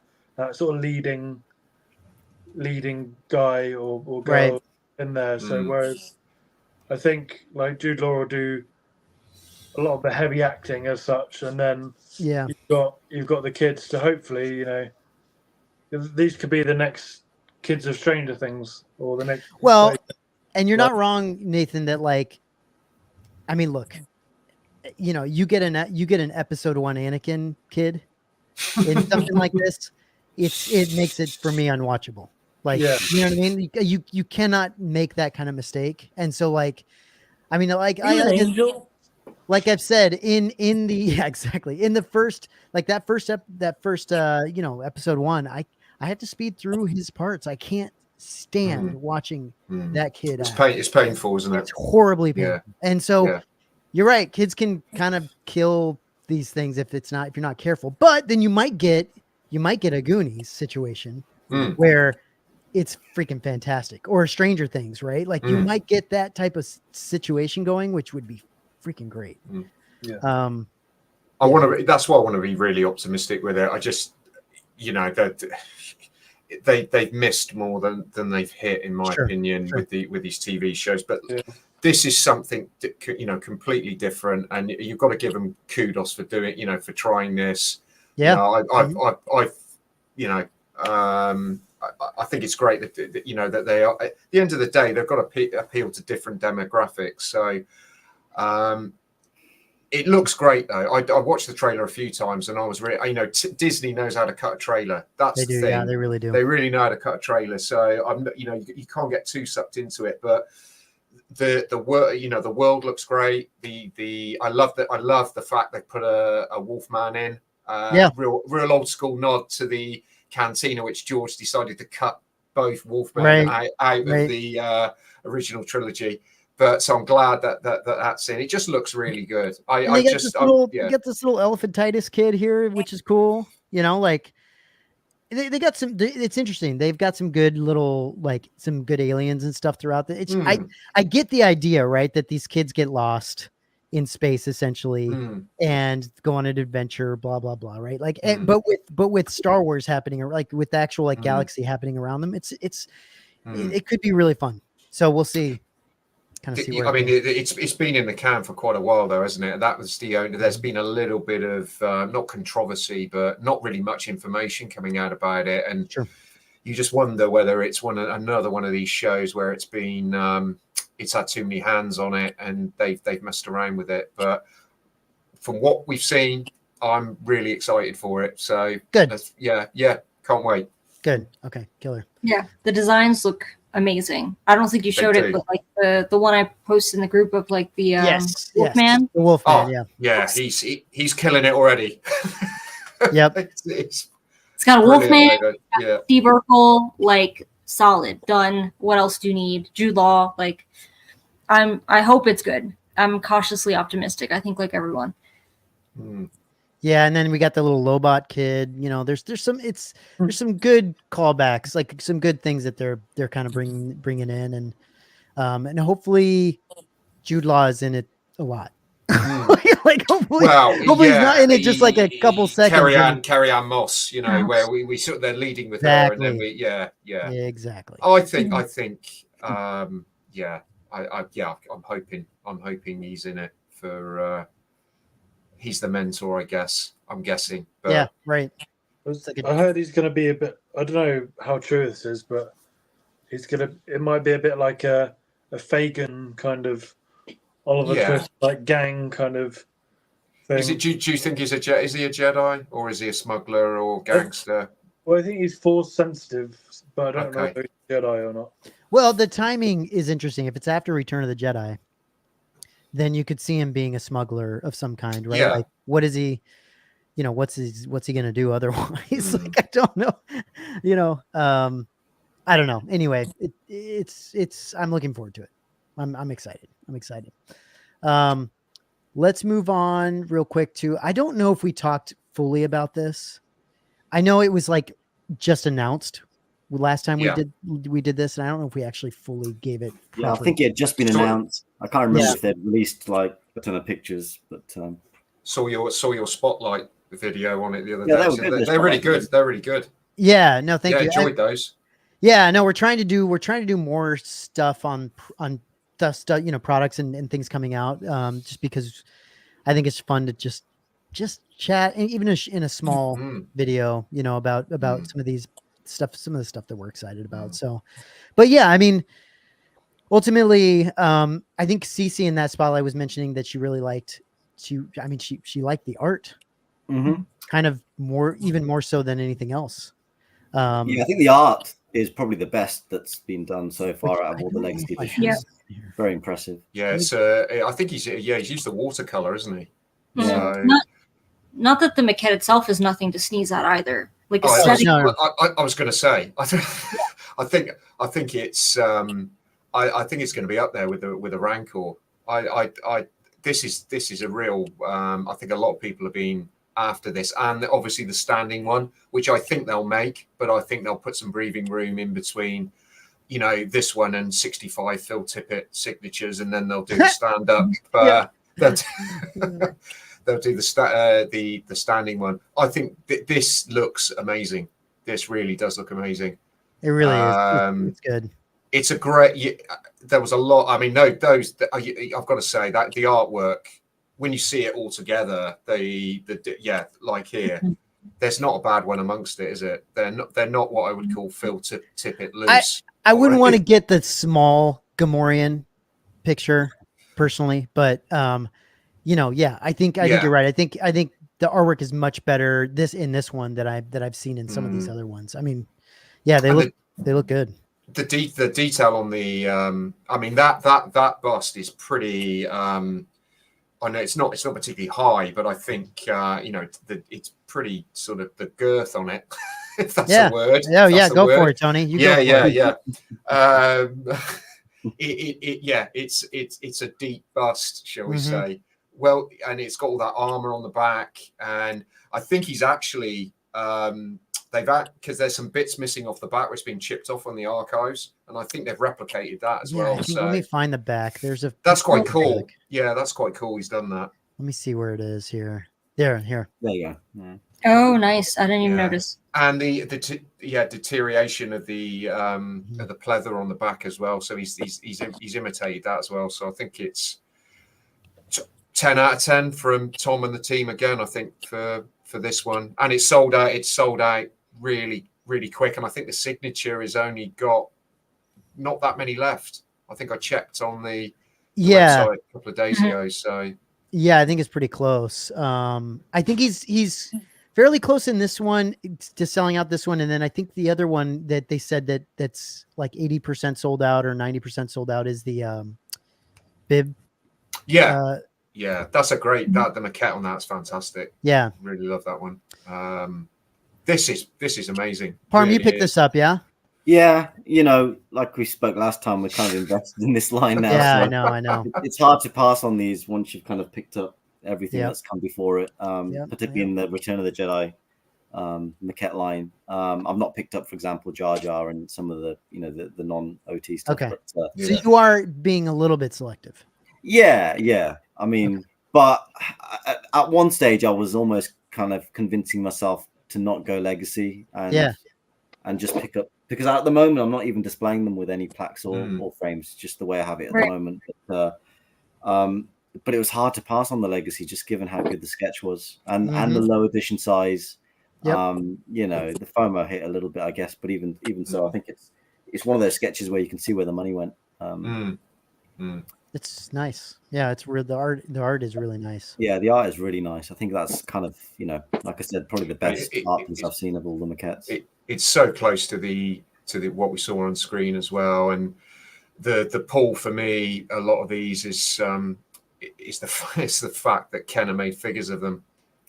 sort of leading guy or girl in there. So whereas I think like Jude Law will do a lot of the heavy acting as such, and then you've got the kids to hopefully, you know, these could be the next kids of Stranger Things or the next. Well, and you're not wrong, Nathan. That like, I mean, look, you know, you get an episode 1 Anakin kid in something like this, it makes it for me unwatchable. Like, you know what I mean? You cannot make that kind of mistake. And so like, I mean, like like I've said in the exactly in the first like that first you know, episode 1, I have to speed through his parts. I can't stand watching that kid. It's painful, isn't it? It's horribly painful. And so you're right. Kids can kind of kill these things if you're not careful. But then you might get a Goonies situation where it's freaking fantastic, or Stranger Things, right? Like you might get that type of situation going, which would be freaking great. That's why I want to be really optimistic with it. I just, you know, that they've missed more than they've hit, in my opinion, with these TV shows. But this is something that, you know, completely different, and you've got to give them kudos for doing, you know, for trying this. Yeah, you know, I think it's great that you know that they are. At the end of the day, they've got to appeal to different demographics. So. It looks great though. I watched the trailer a few times, and I was really, you know, Disney knows how to cut a trailer. That's they do, the thing. Yeah, they really do. They really know how to cut a trailer. So I'm, you know, you can't get too sucked into it. But the world, you know, the world looks great. I love the fact they put a Wolfman in. Real old school nod to the Cantina, which George decided to cut both Wolfman out of the original trilogy. But so I'm glad that's in. It just looks really good. You get this little elephantitis kid here, which is cool. You know, like they got some. It's interesting. They've got some good little, like some good aliens and stuff throughout the. I get the idea, right? That these kids get lost in space essentially, and go on an adventure, blah blah blah, right? Like, but with Star Wars happening, or like with the actual like galaxy happening around them, it could be really fun. So we'll see. Kind of see where I mean, it's been in the can for quite a while, though, hasn't it? That was the only. There's been a little bit of not controversy, but not really much information coming out about it, and you just wonder whether it's another one of these shows where it's been it's had too many hands on it, and they've messed around with it. But from what we've seen, I'm really excited for it. So good. Yeah, can't wait. Good. Okay, killer. Yeah, the designs look amazing. I don't think you showed it, but like the one I posted in the group of like the Wolfman. The Wolfman, yeah, he's killing it already. Yep. It's got a Wolfman, yeah. Steve Urkel, like solid, done. What else do you need? Jude Law, like I hope it's good. I'm cautiously optimistic. I think like everyone. Yeah, and then we got the little Lobot kid. You know, there's some good callbacks, like some good things that they're kind of bringing in, and hopefully Jude Law is in it a lot. Like hopefully he's not in it just like a couple seconds. Carrie Ann Moss, you know, where we sort of they're leading with her, and then exactly. Oh, I think I'm hoping he's in it for. He's the mentor, I guess. I'm guessing. But yeah, right. I heard he's going to be a bit. I don't know how true this is, but it might be a bit like a Fagin kind of Oliver Twist, like gang kind of thing. Is it? Do you think is he a Jedi or is he a smuggler or gangster? Well, I think he's Force sensitive, but I don't know if he's a Jedi or not. Well, the timing is interesting. If it's after Return of the Jedi, then you could see him being a smuggler of some kind, right? Yeah. Like, what is he? You know, what's he going to do otherwise? Like, I don't know. You know, I don't know. Anyway, it's. I'm looking forward to it. I'm excited. Let's move on real quick to. I don't know if we talked fully about this. I know it was like just announced last time we did this, and I don't know if we actually fully gave it. Yeah, I think it had just been announced. I can't remember if they'd released like a ton of pictures, but saw your spotlight video on it the other day. They're really good. They're really good. Yeah, no, thank you. Enjoyed those. Yeah, no, we're trying to do more stuff on stuff, you know, products and things coming out. Just because I think it's fun to just chat, and even in a small video, you know, about some of these stuff, some of the stuff that we're excited about. So, but yeah, I mean, ultimately, I think Cece in that spotlight was mentioning that she really liked. She liked the art, kind of even more so than anything else. I think the art is probably the best that's been done so far out of all the legacy editions. Yeah. Very impressive. Yeah, it's I think he's used the watercolor, isn't he? Yeah. So... Not that the maquette itself is nothing to sneeze at either. Like I was going to say, I think it's I think it's going to be up there with a Rancor. This is a real. I think a lot of people have been after this, and obviously the standing one, which I think they'll make, but I think they'll put some breathing room in between, you know, this one and 65 Phil Tippett signatures, and then they'll do the stand up. They'll do the standing one. I think this looks amazing. This really does look amazing. It really is. It's good. It's a great. There was a lot. I mean, I've got to say that the artwork, when you see it all together, like here, there's not a bad one amongst it, is it? They're not what I would call Phil Tippett loose. I wouldn't want to get the small Gamorrean picture personally, but you know, I think you're right. I think the artwork is much better in this one that I've seen in some of these other ones. I mean, yeah, they look good. The detail on the I mean that bust is pretty I know it's not particularly high, but I think you know, it's pretty sort of the girth on it, if that's a word. Go for it, Tony. It's a deep bust, shall we say. Well, and it's got all that armor on the back, and I think he's actually the they've had, because there's some bits missing off the back which has been chipped off on the archives, and I think they've replicated that as well. So let me find the back. That's quite cool. Back. Yeah, that's quite cool. He's done that. Let me see where it is here. Here. There you go. Yeah. Oh, nice. I didn't even notice. And the deterioration of the pleather on the back as well. So he's imitated that as well. So I think it's 10 out of 10 from Tom and the team again. I think for this one, and it's sold out. It's sold out really, really quick. And I think the signature has only got not that many left. I think I checked on the website a couple of days ago. So yeah, I think it's pretty close. I think he's fairly close in this one to selling out this one, and then I think the other one that they said that's like 80% sold out or 90% sold out is the bib. Yeah. Yeah, that's a great the maquette on that's fantastic. Yeah, really love that one. This is amazing. Parm, you picked this up, yeah? Yeah, like we spoke last time, we're kind of invested in this line now. Yeah, so I know. It's hard to pass on these once you've kind of picked up everything that's come before it, particularly in the Return of the Jedi maquette line. I've not picked up, for example, Jar Jar and some of the the non-OT stuff. Okay, but, so you are being a little bit selective. Yeah. I mean, but at one stage, I was almost kind of convincing myself to not go legacy and just pick up, because at the moment I'm not even displaying them with any plaques or frames, just the way I have it at the moment. But it was hard to pass on the legacy, just given how good the sketch was and the low edition size. The FOMO hit a little bit, I guess, but even so, I think it's one of those sketches where you can see where the money went. It's nice. Yeah, it's real. The art is really nice. Yeah, the art is really nice. I think that's kind of, like I said, probably the best art piece I've seen of all the maquettes. It's so close to the what we saw on screen as well, and the pull for me, a lot of these is the fact that Kenner made figures of them.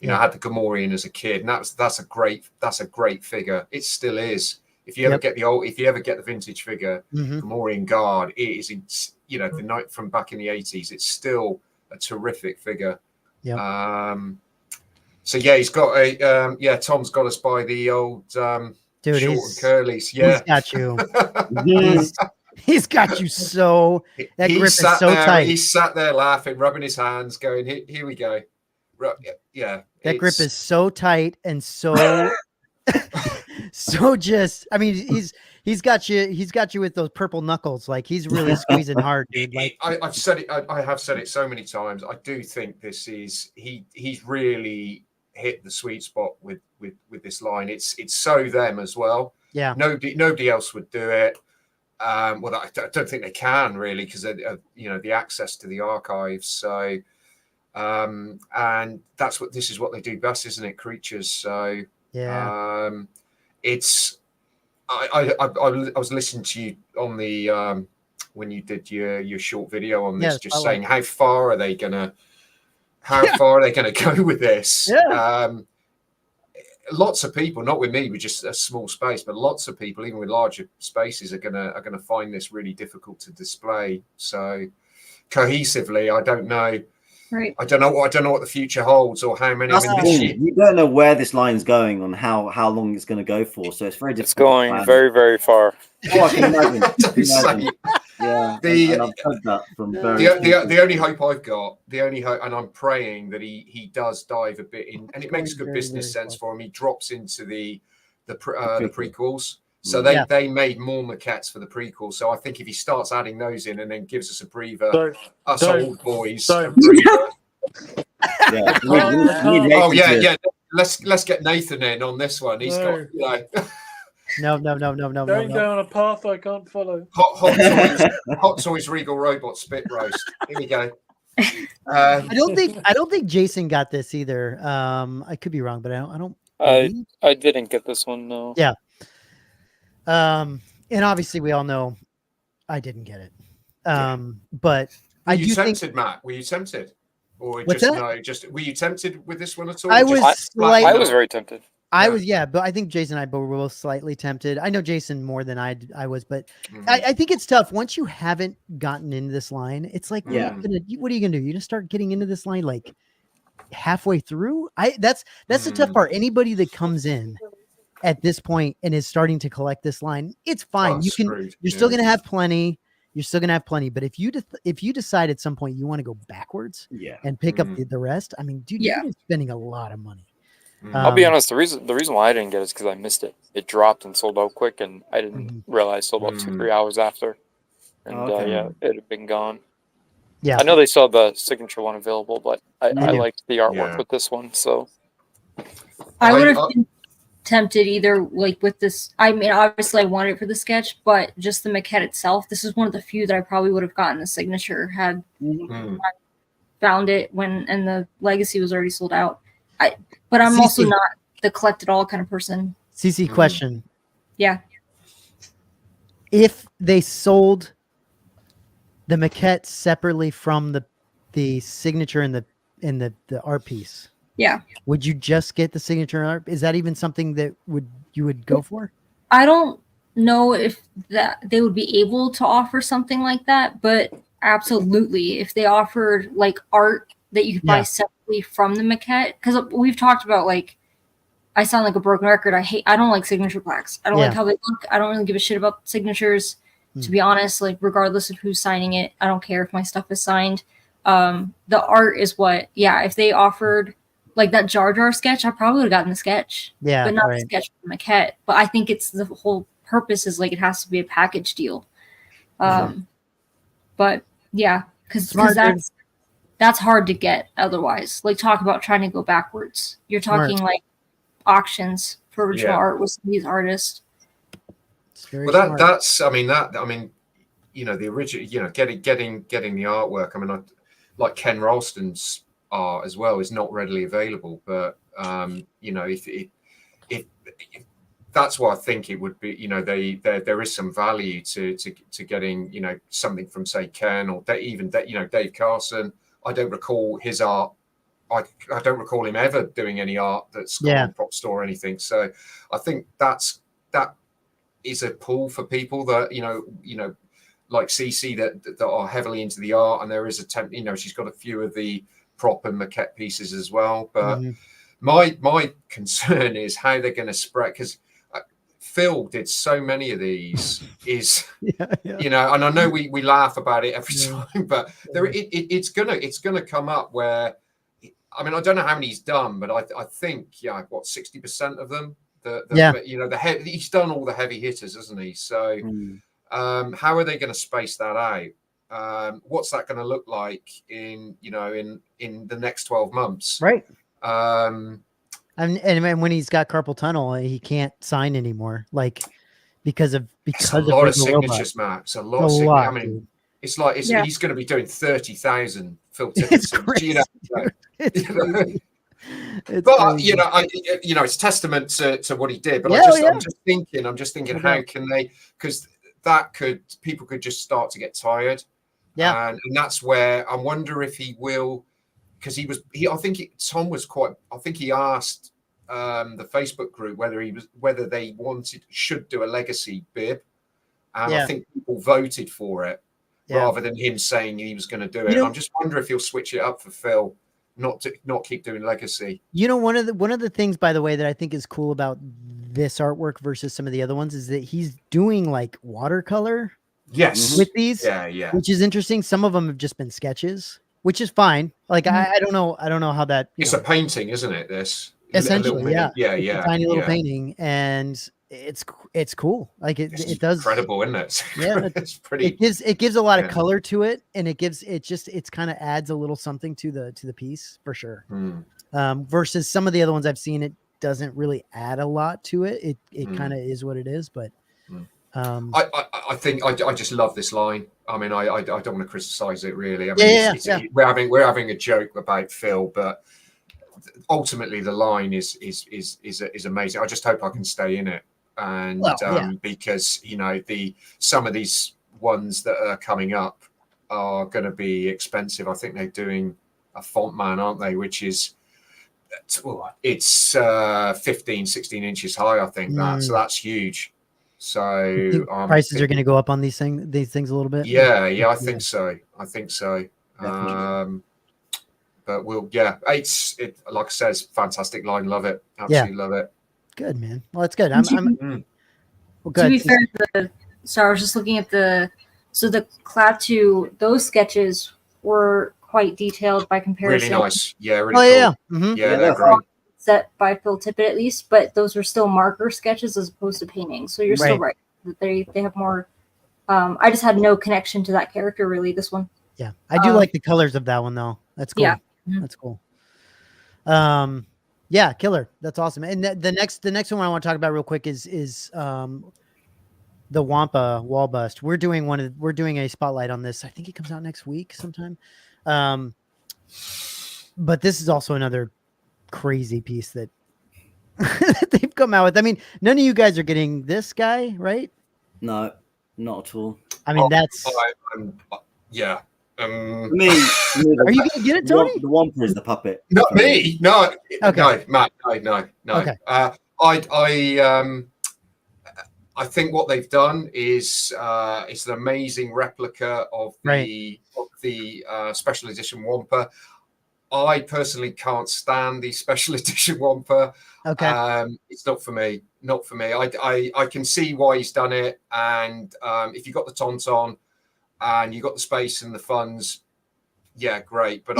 I had the Gamorrean as a kid, and that's a great figure. It still is. If you ever get the vintage figure, Gamorrean Guard, it is the night from back in the 80s. It's still a terrific figure. So he's got a Tom's got us by the old dude, short and curlies. Yeah, he's got you. He's got you so. That grip is so tight. He's sat there laughing, rubbing his hands, going, "Here we go." Yeah, that grip is so tight and so. So just, I mean, he's got you with those purple knuckles. Like, he's really squeezing hard, dude. Like, I've said it. I have said it so many times. I do think this is he's really hit the sweet spot with this line. It's so them as well. Yeah. Nobody else would do it. Well, I don't think they can really, because the access to the archives. So, and this is what they do best, isn't it? Creatures. So. Yeah. It's I was listening to you on the when you did your short video on this, just saying how far are they gonna go with this? Lots of people, not with me, with just a small space, but lots of people, even with larger spaces, are gonna find this really difficult to display. So cohesively, I don't know. Right. I don't know what the future holds, or how many. You don't know where this line's going, on how long it's going to go for, so it's very difficult. It's going very, very far. Oh, I can imagine. Yeah, I've heard that from the only hope I've got, and I'm praying that he does dive a bit in, and it makes good business sense for him. He drops into the prequels. So they made more maquettes for the prequel. So I think if he starts adding those in and then gives us a breather, old boys. Let's get Nathan in on this one. He's got No. Going down a path I can't follow. Hot Toys Regal Robot Spit Roast. Here we go. I don't think Jason got this either. I could be wrong, but I don't. I didn't get this one. No. Yeah. And obviously we all know I didn't get it. But were you tempted, Matt? Were you tempted? Or were you tempted with this one at all? I was very tempted. I was, but I think Jason and I were both slightly tempted. I know Jason more than I was, but I think it's tough. Once you haven't gotten into this line, it's like, what are you going to do? You just start getting into this line like halfway through? That's the tough part. Anybody that comes in at this point and is starting to collect this line, it's fine. Oh, You're screwed. still gonna have plenty. You're still gonna have plenty. But if you decide at some point you want to go backwards Yeah. and pick up the rest, I mean, dude, Yeah. you're spending a lot of money. I'll be honest. The reason why I didn't get it is because I missed it. It dropped and sold out quick, and I didn't realize it sold out 2-3 hours after. And Okay. yeah, it had been gone. Yeah, I know they saw the signature one available, but I do. liked the artwork Yeah. with this one. So I would have been tempted either like with this. I mean, obviously I wanted it for the sketch, but just the maquette itself. This is one of the few that I probably would have gotten the signature had found it and the legacy was already sold out. But I'm also CC. not the collect it all kind of person. CC question. Yeah. If they sold the maquette separately from the signature and the art piece, Yeah. would you just get the signature art? Is that even something that you would go for? I don't know if that they would be able to offer something like that, but absolutely, if they offered like art that you could buy separately from the maquette, because we've talked about like, I sound like a broken record. I don't like signature plaques. I don't like how they look. I don't really give a shit about signatures, to be honest. Like regardless of who's signing it, I don't care if my stuff is signed. The art is what, if they offered like that Jar Jar sketch, I probably would have gotten the sketch. Yeah, but not the sketch for the maquette. But I think it's the whole purpose is like it has to be a package deal. But yeah, because that's hard to get otherwise. Like talk about trying to go backwards. You're talking like auctions for original art with these artists. Well, that's I mean, the original, getting the artwork. I mean, like Ken Ralston's art as well is not readily available, but if that's why I think it would be, there is some value to getting, something from say Ken or even Dave Carson. I don't recall his art. I don't recall him ever doing any art that's gone on Prop Store or anything. So I think that is a pull for people that like CC that are heavily into the art, and there is she's got a few of the prop and maquette pieces as well. But my concern is how they're going to spread, because Phil did so many of these. And I know we laugh about it every time, but it's gonna come up where. I mean, I don't know how many he's done, but I think 60% of them. He's done all the heavy hitters, hasn't he? So, how are they going to space that out? What's that going to look like in the next 12 months? Right. And when he's got carpal tunnel, he can't sign anymore, like because of a lot of signatures, Matt. It's a lot of signatures. I mean, dude. it's like he's going to be doing 30,000 Phil tickets. It's crazy. But it's testament to what he did. But I'm just thinking, how can they? Because people could just start to get tired. Yeah, and that's where I wonder if he will, because Tom was quite. I think he asked the Facebook group whether they should do a legacy bib, and I think people voted for it rather than him saying he was going to do it. I'm just wondering if he'll switch it up for Phil. Not keep doing legacy. One of the things, by the way, that I think is cool about this artwork versus some of the other ones is that he's doing like watercolor. Yes. With these. Yeah. Which is interesting. Some of them have just been sketches, which is fine. Like I don't know how that. It's a painting, isn't it? This essentially, yeah. It's a tiny little painting, and it's cool. Like it does incredible, isn't it? Yeah, it's pretty. It gives a lot of color to it, and it's kind of adds a little something to the piece for sure. Versus some of the other ones I've seen, it doesn't really add a lot to it. It kind of is what it is, but I think I just love this line. I mean, I don't want to criticize it really. I mean, we're having a joke about Phil, but ultimately the line is amazing. I just hope I can stay in it. And because some of these ones that are coming up are going to be expensive. I think they're doing a font man, aren't they? Which is it's 15, 16 inches high. I think so that's huge. So prices are going to go up on these things a little bit. Yeah, I think so. But it's like I said, it's a fantastic line. Love it. Absolutely love it. Good, man. Well, that's good. Well, To be good. fair, I was just looking at the Klaatu, those sketches were quite detailed by comparison. Really nice. Yeah, really Oh, cool. yeah. Mhm. Yeah, Yeah, they're that's great. Set by Phil Tippett at least, but those were still marker sketches as opposed to paintings. So you're still right that they have more. I just had no connection to that character really. This one. Yeah, I do like the colors of that one though. That's cool. Yeah. Mhm. That's cool. Yeah, killer. That's awesome. And the next one I want to talk about real quick is the Wampa wall bust. We're doing a spotlight on this. I think it comes out next week sometime. But this is also another crazy piece that that they've come out with. I mean, none of you guys are getting this guy, right? No, not at all. I mean, that's. Yeah. Me. Are you gonna get it, Tony? The Wampa is the puppet. Not me. No. Okay. No, Matt. No. Okay. I think what they've done is it's an amazing replica of the special edition Wampa. I personally can't stand the special edition Wampa. Okay. It's not for me. Not for me. I can see why he's done it, and if you got the Tauntaun and you got the space and the funds, yeah, great. But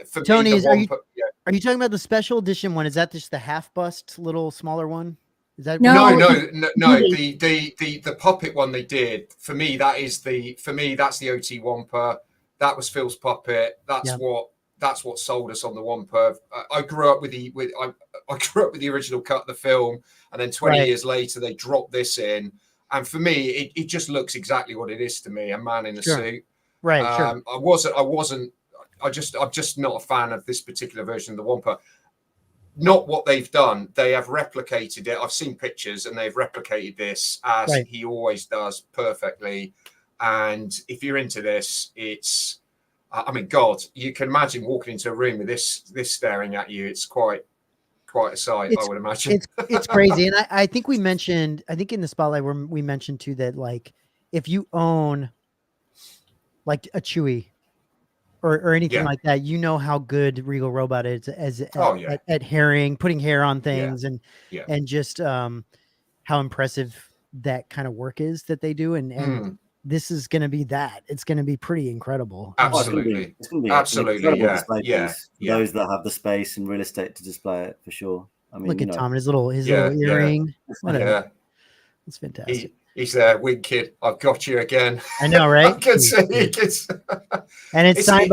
for Tony, me, the Wampa, are you talking about the special edition one? Is that just the half bust, little smaller one? Is that no. The puppet one they did for me. That's the OT Wampa. That was Phil's puppet. That's what sold us on the Wampa. I grew up with the original cut of the film, and then 20 years later they dropped this in. And for me, it just looks exactly what it is to me, a man in a suit. Right. I'm just not a fan of this particular version of the Wampa. Not what they've done. They have replicated it. I've seen pictures, and they've replicated this as he always does perfectly. And if you're into this, it's, I mean, God, you can imagine walking into a room with this staring at you. It's quite a sight, I would imagine. It's crazy. And I think we mentioned, I think in the spotlight where we mentioned too, that like, if you own like a Chewy or anything like that, you know how good Regal Robot is at putting hair on things and just how impressive that kind of work is that they do. And this is going to be that. It's going to be pretty incredible. Absolutely. It's going to be absolutely. Yeah. Those that have the space and real estate to display it for sure. I mean, look at Tom, his little earring. Yeah. It's fantastic. He's there, Wig Kid. I've got you again. I know, right? I can see and it's signed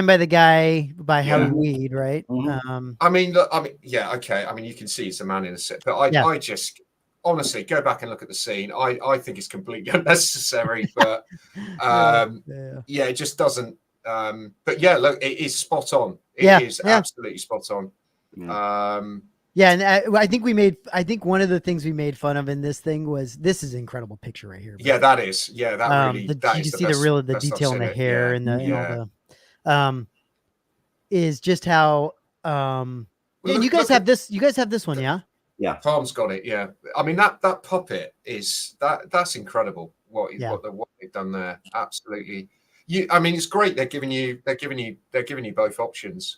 by the guy by Howard Weed, right? Mm-hmm. I mean, yeah, okay. I mean, you can see it's a man in a suit, but I just honestly go back and look at the scene. I think it's completely unnecessary, but it just doesn't. But yeah, look, it is spot on. It is absolutely spot on. And I think one of the things we made fun of in this thing was this is an incredible picture right here. Yeah, that is. Yeah, that really. You can see the detail in the hair and all the is just how. You guys have this. You guys have this one, yeah. Yeah, Tom's got it. Yeah, I mean that puppet is that's incredible. What they've done there, absolutely. I mean, it's great. They're giving you both options.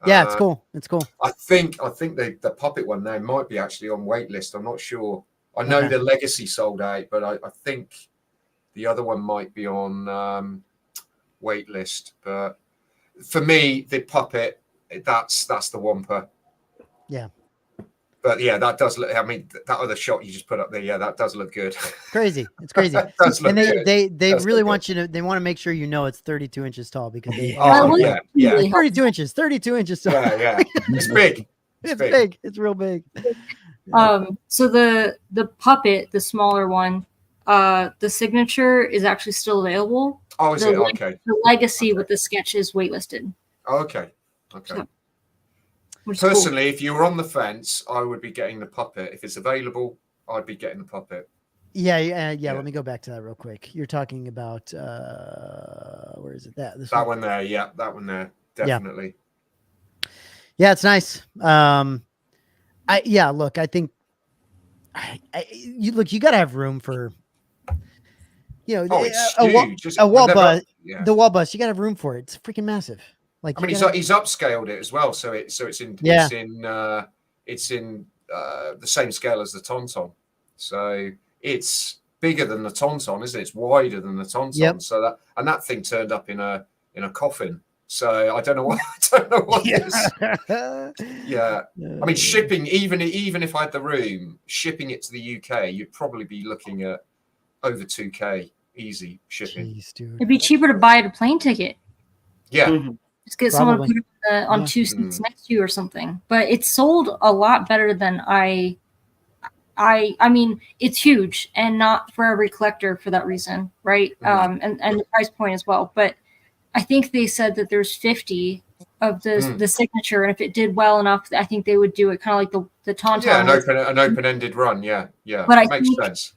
Yeah, it's cool. It's cool. I think the puppet one there might be actually on waitlist. I'm not sure. I know the Legacy sold out, but I think the other one might be on waitlist. But for me, the puppet that's the Wampa. Yeah. But yeah, that does look. I mean, that other shot you just put up there, yeah, that does look good. Crazy, it's crazy. And they really want you to. They want to make sure you know it's 32 inches tall because they. 32 inches, 32 inches tall. Yeah, it's big. It's big. It's real big. So the puppet, the smaller one, the signature is actually still available. Oh, is it? Okay. The Legacy with the sketch is waitlisted. Okay. So, personally, if you were on the fence, I would be getting the puppet. If it's available, I'd be getting the puppet. Yeah. Let me go back to that real quick. You're talking about where is it? This one there. Yeah, that one there. Definitely. Yeah, it's nice. Look, I think you got to have room for, a wall bust. Yeah. The wall bust, you got to have room for it. It's freaking massive. Like, I mean, he's upscaled it as well, so it's in the same scale as the Tauntaun. So it's bigger than the Tauntaun, isn't it? It's wider than the Tauntaun. Yep. So that thing turned up in a coffin. So I don't know what this. Yeah. I mean, shipping, even if I had the room, shipping it to the UK, you'd probably be looking at over 2K easy shipping. Jeez, dude. It'd be cheaper to buy a plane ticket. Yeah. Just get someone to Probably. put it on Yeah. 2 seats next to you or something. But it's sold a lot better than I mean, it's huge and not for every collector for that reason, right? And the price point as well. But I think they said that there's 50 of the signature, and if it did well enough, I think they would do it kind of like the Tauntaun. Yeah, an open-ended run. Yeah. But I makes think sense.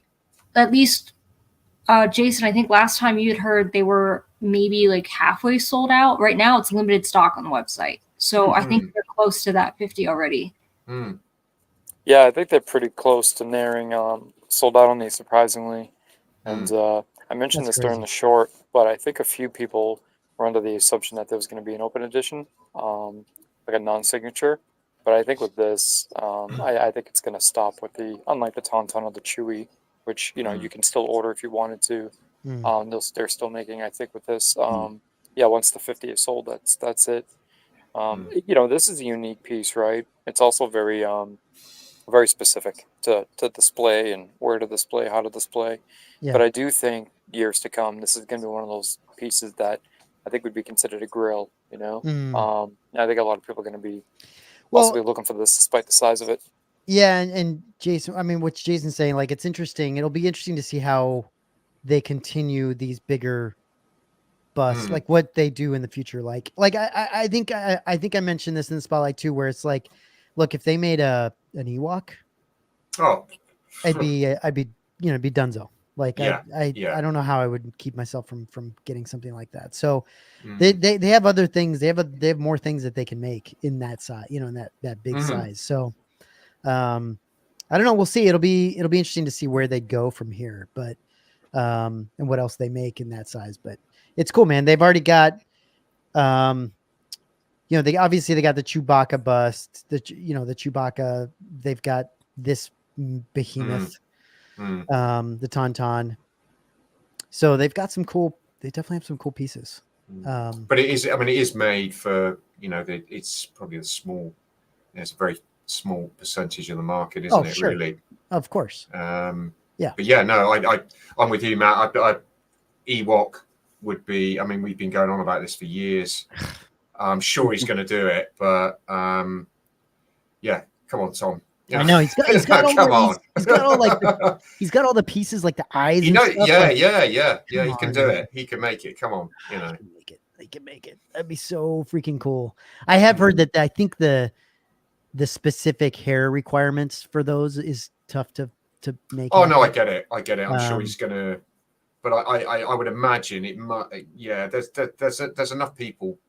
at least, Jason, I think last time you had heard they were maybe like halfway sold out. Right now, it's limited stock on the website, so I think they're close to that 50 already. Yeah, I think they're pretty close to nearing sold out on these, surprisingly. And I mentioned That's this during crazy. the short, but I think a few people were under the assumption that there was going to be an open edition, like a non-signature. But I think with this, I think it's going to stop with unlike the Tauntaun or the Chewy, which you can still order if you wanted to. They're still making, I think, with this. Once the 50 is sold, that's it. This is a unique piece, right? It's also very very specific to display and where to display, how to display. Yeah. But I do think years to come, this is going to be one of those pieces that I think would be considered a grill. I think a lot of people are going to be possibly looking for this despite the size of it. Yeah, and Jason, I mean, what Jason's saying, like, it's interesting. It'll be interesting to see how they continue these bigger busts, like what they do in the future. Like I think I mentioned this in the spotlight too, where it's like, look, if they made an Ewok, I'd be be dunzo. Like I don't know how I would keep myself from getting something like that. So they have other things. They have more things that they can make in that size, in that big size. So I don't know. We'll see. It'll be interesting to see where they go from here, but and what else they make in that size. But it's cool, man. They've already got they obviously got the Chewbacca bust, the Chewbacca. They've got this behemoth, the Tauntaun. So they've got some cool. They definitely have some cool pieces. But it is. I mean, it is made for it's probably a small. It's a very small percentage of the market, isn't it? Sure. Really, of course. Yeah. But yeah, no, I'm with you, Matt. Ewok would be. I mean, we've been going on about this for years. I'm sure he's going to do it, but yeah, come on, Tom. I know he's got all come on. He's got all he's got all the pieces like the eyes. Yeah. Come He can on, do man. it. He can make it. Come on, He can make it. That'd be so freaking cool. I have heard that. I think the specific hair requirements for those is tough to make. Oh no, I get it. I'm sure he's gonna. But I would imagine it might. Yeah, there's enough people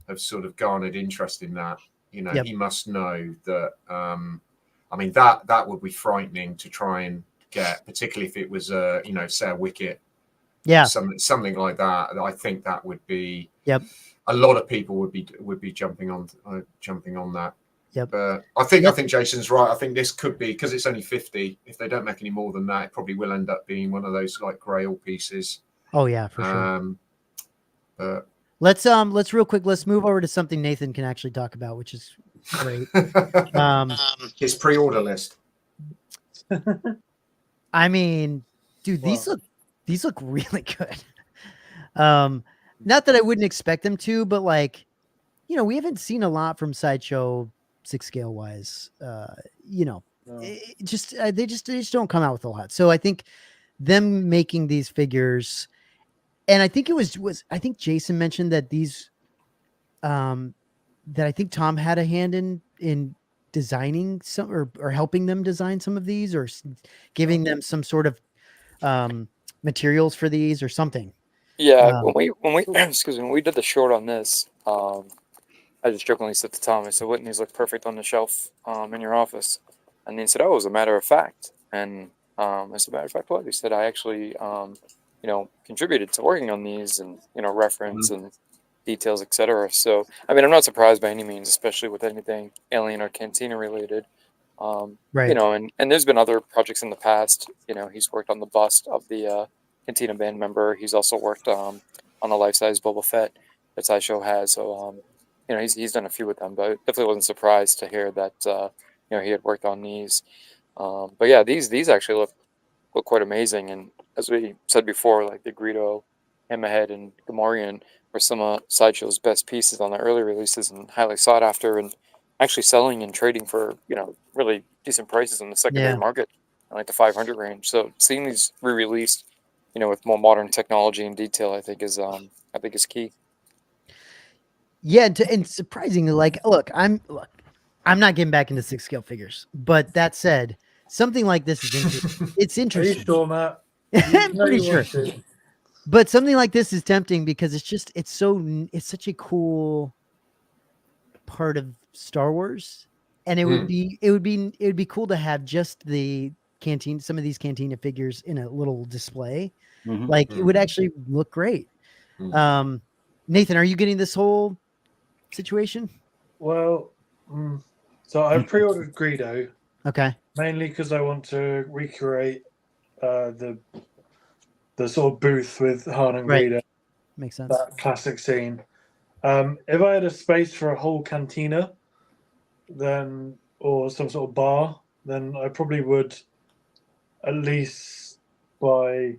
have sort of garnered interest in that. He must know that. I mean, that would be frightening to try and get, particularly if it was say a Wicket. Yeah, something like that. I think that would be. Yep. A lot of people would be jumping on that. Yep. But I think Jason's right. I think this could be, because it's only 50. If they don't make any more than that, it probably will end up being one of those like Grail pieces. Oh yeah, for sure. But let's real quick. Let's move over to something Nathan can actually talk about, which is great. His pre-order list. I mean, dude, these look really good. Not that I wouldn't expect them to, but we haven't seen a lot from Sideshow 6 scale wise. No. They just don't come out with a lot. So I think them making these figures, and I think it was I think Jason mentioned that these that I think Tom had a hand in designing some or helping them design some of these, or giving them some sort of materials for these or something. Yeah, when we excuse me, when we did the short on this, I just jokingly said to Tom, I said, "Wouldn't these look perfect on the shelf in your office?" And he said, "Oh, as a matter of fact." And as a matter of fact, what he said, I actually contributed to working on these and reference and details, etc. So I mean, I'm not surprised by any means, especially with anything Alien or Cantina related. Right. You know, and there's been other projects in the past. You know, he's worked on the bust of the Cantina band member. He's also worked on a life-size Boba Fett that Sideshow has. So, you know, he's done a few with them, but definitely wasn't surprised to hear that, you know, he had worked on these. But yeah, these actually look quite amazing. And as we said before, like the Greedo, Hammerhead, and Gamorrean were some of Sideshow's best pieces on the early releases and highly sought after, and actually selling and trading for, you know, really decent prices in the secondary Yeah. market, like the 500 range. So seeing these re-released, you know, with more modern technology and detail, I think is key. Yeah, and surprisingly, like, look, I'm not getting back into 6 scale figures, but that said, something like this is interesting. It's Are you interesting. sure, Matt? I'm know pretty you sure. want to. But something like this is tempting because it's such a cool part of Star Wars, and it would be cool to have just some of these Cantina figures in a little display. Mhm. Like, it would actually look great. Nathan, are you getting this whole situation? Well, so I pre-ordered Greedo Okay. mainly because I want to recreate the sort of booth with Han and Right. Greedo, Makes sense. that classic scene. If I had a space for a whole cantina, then or some sort of bar, then I probably would at least buy.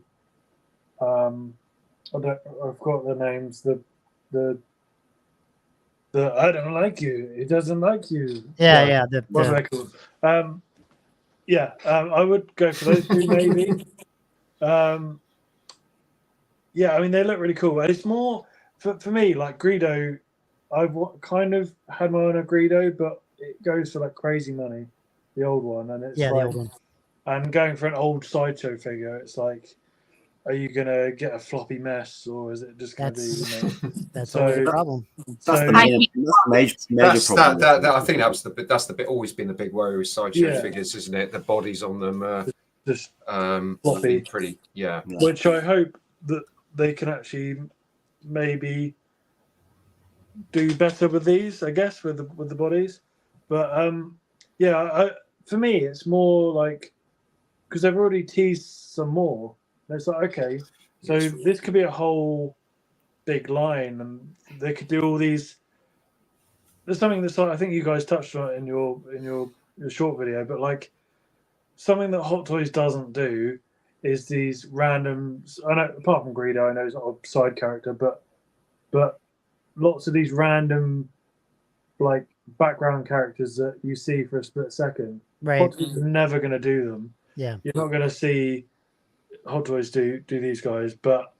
I've got the names. The I don't like you. It doesn't like you. Yeah. What are they called? I would go for those two maybe. Yeah, I mean they look really cool. And it's more for me like Greedo. I've kind of had my own Greedo, but it goes for like crazy money, the old one, and it's the like, old one. and going for an old Sideshow figure, it's like, are you gonna get a floppy mess, or is it just gonna be? That's So- always a problem. That's the So- major problem. I think that's the bit always been the big worry with Sideshow Yeah. figures, isn't it? The bodies on them just floppy, pretty, yeah. which I hope that they can actually maybe do better with these, I guess, with the bodies. But for me, it's more like because they've already teased some more. And it's like, okay, so this could be a whole big line, and they could do all these. There's something that's like, I think you guys touched on it in your short video, but like something that Hot Toys doesn't do is these random. I know, apart from Greedo, I know he's not a side character, but lots of these random like background characters that you see for a split second. Right. Hot Toys are never going to do them. Yeah. You're not going to see Hot Toys do these guys, but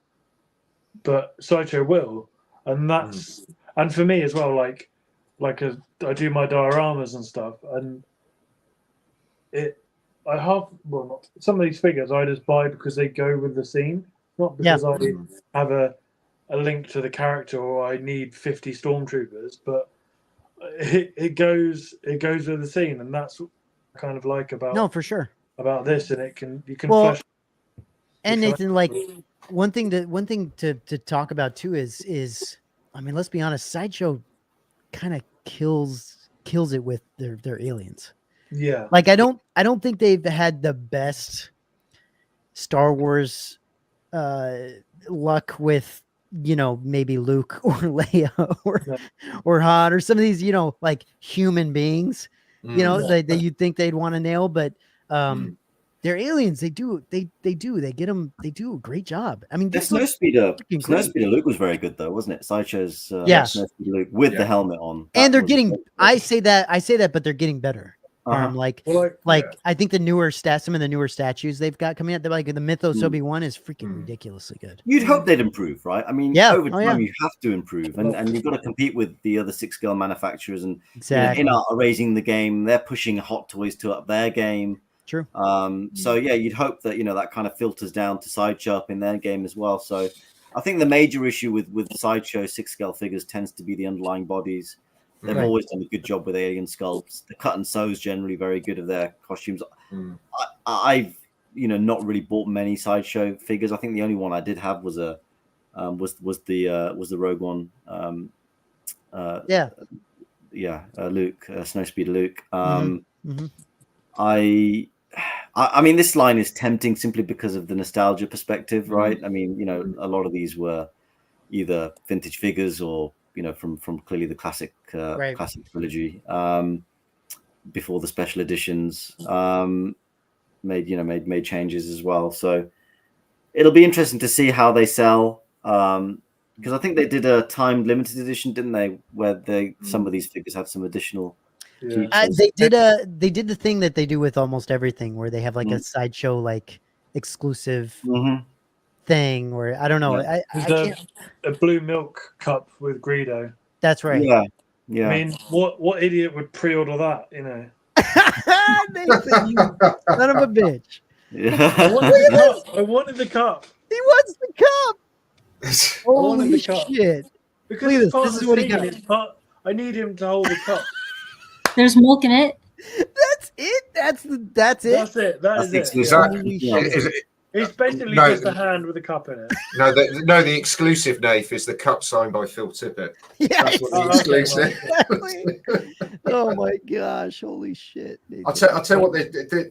Sideshow will, and that's and for me as well. I do my dioramas and stuff, and some of these figures I just buy because they go with the scene, not because I have a link to the character or I need 50 stormtroopers, but it goes with the scene, and that's what I kind of like about for sure about this, and you can Well, flesh. And Nathan, like one thing to talk about too is I mean, let's be honest, Sideshow kind of kills it with their aliens. Yeah. Like I don't think they've had the best Star Wars luck with, you know, maybe Luke or Leia or Han or some of these, you know, like human beings, you know, that you'd think they'd want to nail, but they're aliens. They do a great job. I mean, The Snowspeeder Luke was very good though, wasn't it? Sideshow's Snowspeeder Luke with the helmet on. And they're getting I say that, but they're getting better. Like I think some of the newer statues they've got coming out, they're like the Mythos Obi-Wan is freaking ridiculously good. You'd hope they'd improve, right? I mean, over time you have to improve, and you've got to compete with the other 6-scale manufacturers, and exactly. In-Art are raising the game. They're pushing Hot Toys to up their game. True. So yeah, you'd hope that that kind of filters down to Sideshow up in their game as well. So I think the major issue with Sideshow 6-scale figures tends to be the underlying bodies. They've always done a good job with alien sculpts. The cut and sew is generally very good of their costumes. I've not really bought many Sideshow figures. I think the only one I did have was the Rogue One. Luke, Snowspeeder Luke. I mean, this line is tempting simply because of the nostalgia perspective, right? I mean, a lot of these were either vintage figures or from clearly the classic classic trilogy before the special editions made changes as well. So it'll be interesting to see how they sell. Because I think they did a timed limited edition, didn't they? Where some of these figures have some additional features. They did the thing that they do with almost everything, where they have like a sideshow like exclusive thing, or I don't know. Yeah. I can't. A blue milk cup with Greedo. That's right. Yeah. I mean, what idiot would pre-order that? Nathan, you son of a bitch. Yeah. I wanted the cup. He wants the cup. Holy the cup. shit! Because Look at it's part this of is the what he scene. got. I need him to hold the cup. There's milk in it. That's it. That's it. That's it. That is it. Holy shit. It's basically No. just a hand with a cup in it. No, the exclusive, Nath, is the cup signed by Phil Tippett. Yeah, That's what the exclusive. exactly. Oh my gosh! Holy shit! I'll tell you what.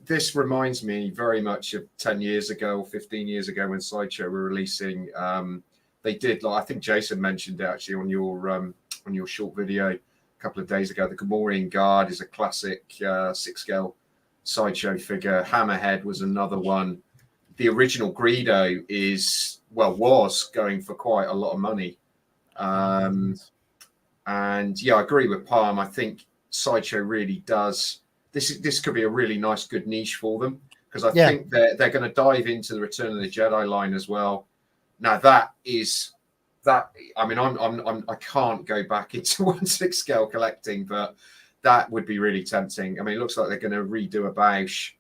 This reminds me very much of 10 years ago or 15 years ago when Sideshow were releasing. They did, I think Jason mentioned it actually on your short video a couple of days ago. The Gamorrean Guard is a classic 6-scale Sideshow figure. Hammerhead was another one. The original Greedo was going for quite a lot of money. And yeah, I agree with Palm. I think Sideshow really does. This could be a really nice, good niche for them, because I think they're going to dive into the Return of the Jedi line as well. Now I mean, I can't go back into 1/6 scale collecting, but that would be really tempting. I mean, it looks like they're going to redo a Bausch,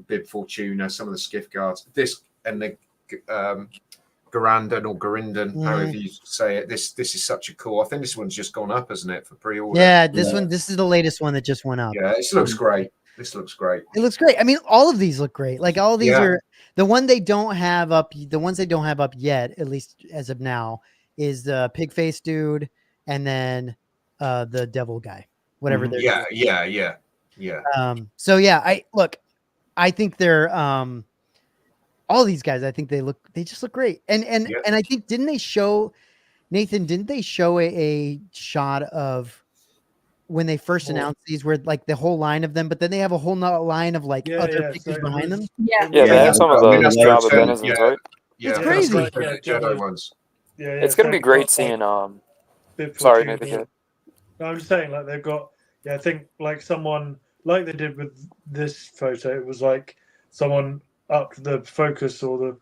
Bib Fortuna, some of the skiff guards. This and the Garandan or Garindan, however you say it. This is such a cool. I think this one's just gone up, hasn't it, for pre-order? Yeah, this one. This is the latest one that just went up. Yeah, this looks great. This looks great. It looks great. I mean, all of these look great. Like all of these are the one they don't have up. The ones they don't have up yet, at least as of now, is the pig face dude, and then the devil guy, whatever they're. Yeah. So yeah, I think they're all these guys. I think they just look great. And I think didn't they show a shot of when they first announced these, where like the whole line of them, but then they have a whole nother line of like other pictures behind them. Yeah, they have some of the Jabba denizens, right? Yeah, it's crazy. Jedi ones. It's going to be great seeing. Sorry, Nathan. No, I'm just saying, like they've got. Yeah, I think like someone like they did with this photo. It was like someone upped the focus or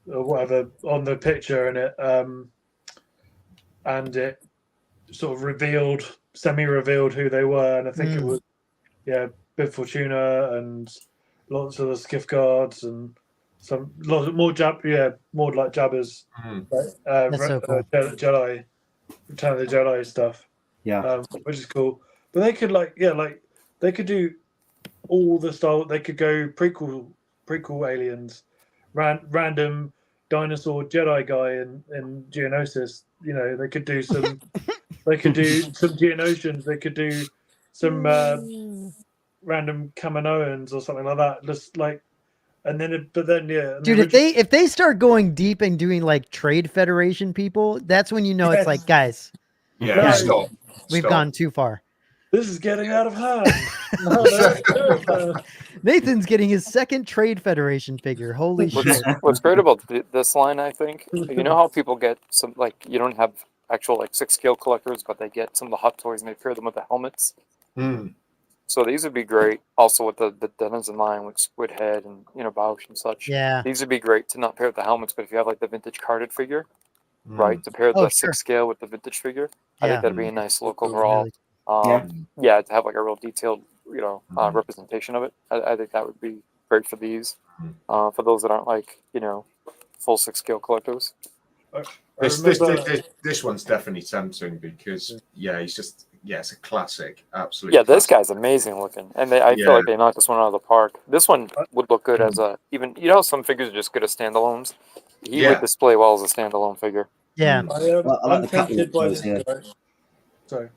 whatever on the picture, and it sort of semi-revealed who they were, and I think it was Bib Fortuna and lots of the skiff guards and more like Jabba's That's so cool. Jedi, Return of the Jedi stuff. Yeah, which is cool. But they could they could do all the style. They could go prequel aliens, random dinosaur Jedi guy in Geonosis. They could do some. They could do some Geonosians. They could do some random Kaminoans or something like that. Just like, dude, if they start going deep and doing like Trade Federation people, that's when it's like, guys, Stop. We've gone too far. This is getting out of hand. Nathan's getting his second Trade Federation figure. Holy shit! What's great about this line, I think, how people get some, like, you don't have actual like 6-scale collectors, but they get some of the hot toys and they pair them with the helmets. So these would be great. Also with the denizen line with Squid Head and Bausch and such. Yeah, these would be great to not pair with the helmets, but if you have like the vintage carded figure, right, to pair the 6-scale with the vintage figure, I think that'd be a nice look overall. To have like a real detailed, representation of it. I think that would be great for these. For those that aren't like, full 6-scale collectors. This one's definitely tempting because he's just it's a classic, absolutely. Yeah, this guy's amazing looking, and I feel like they knocked this one out of the park. This one would look good as even some figures are just good as standalones. He would display well as a standalone figure. Yeah, I'm tempted by this guy. Sorry.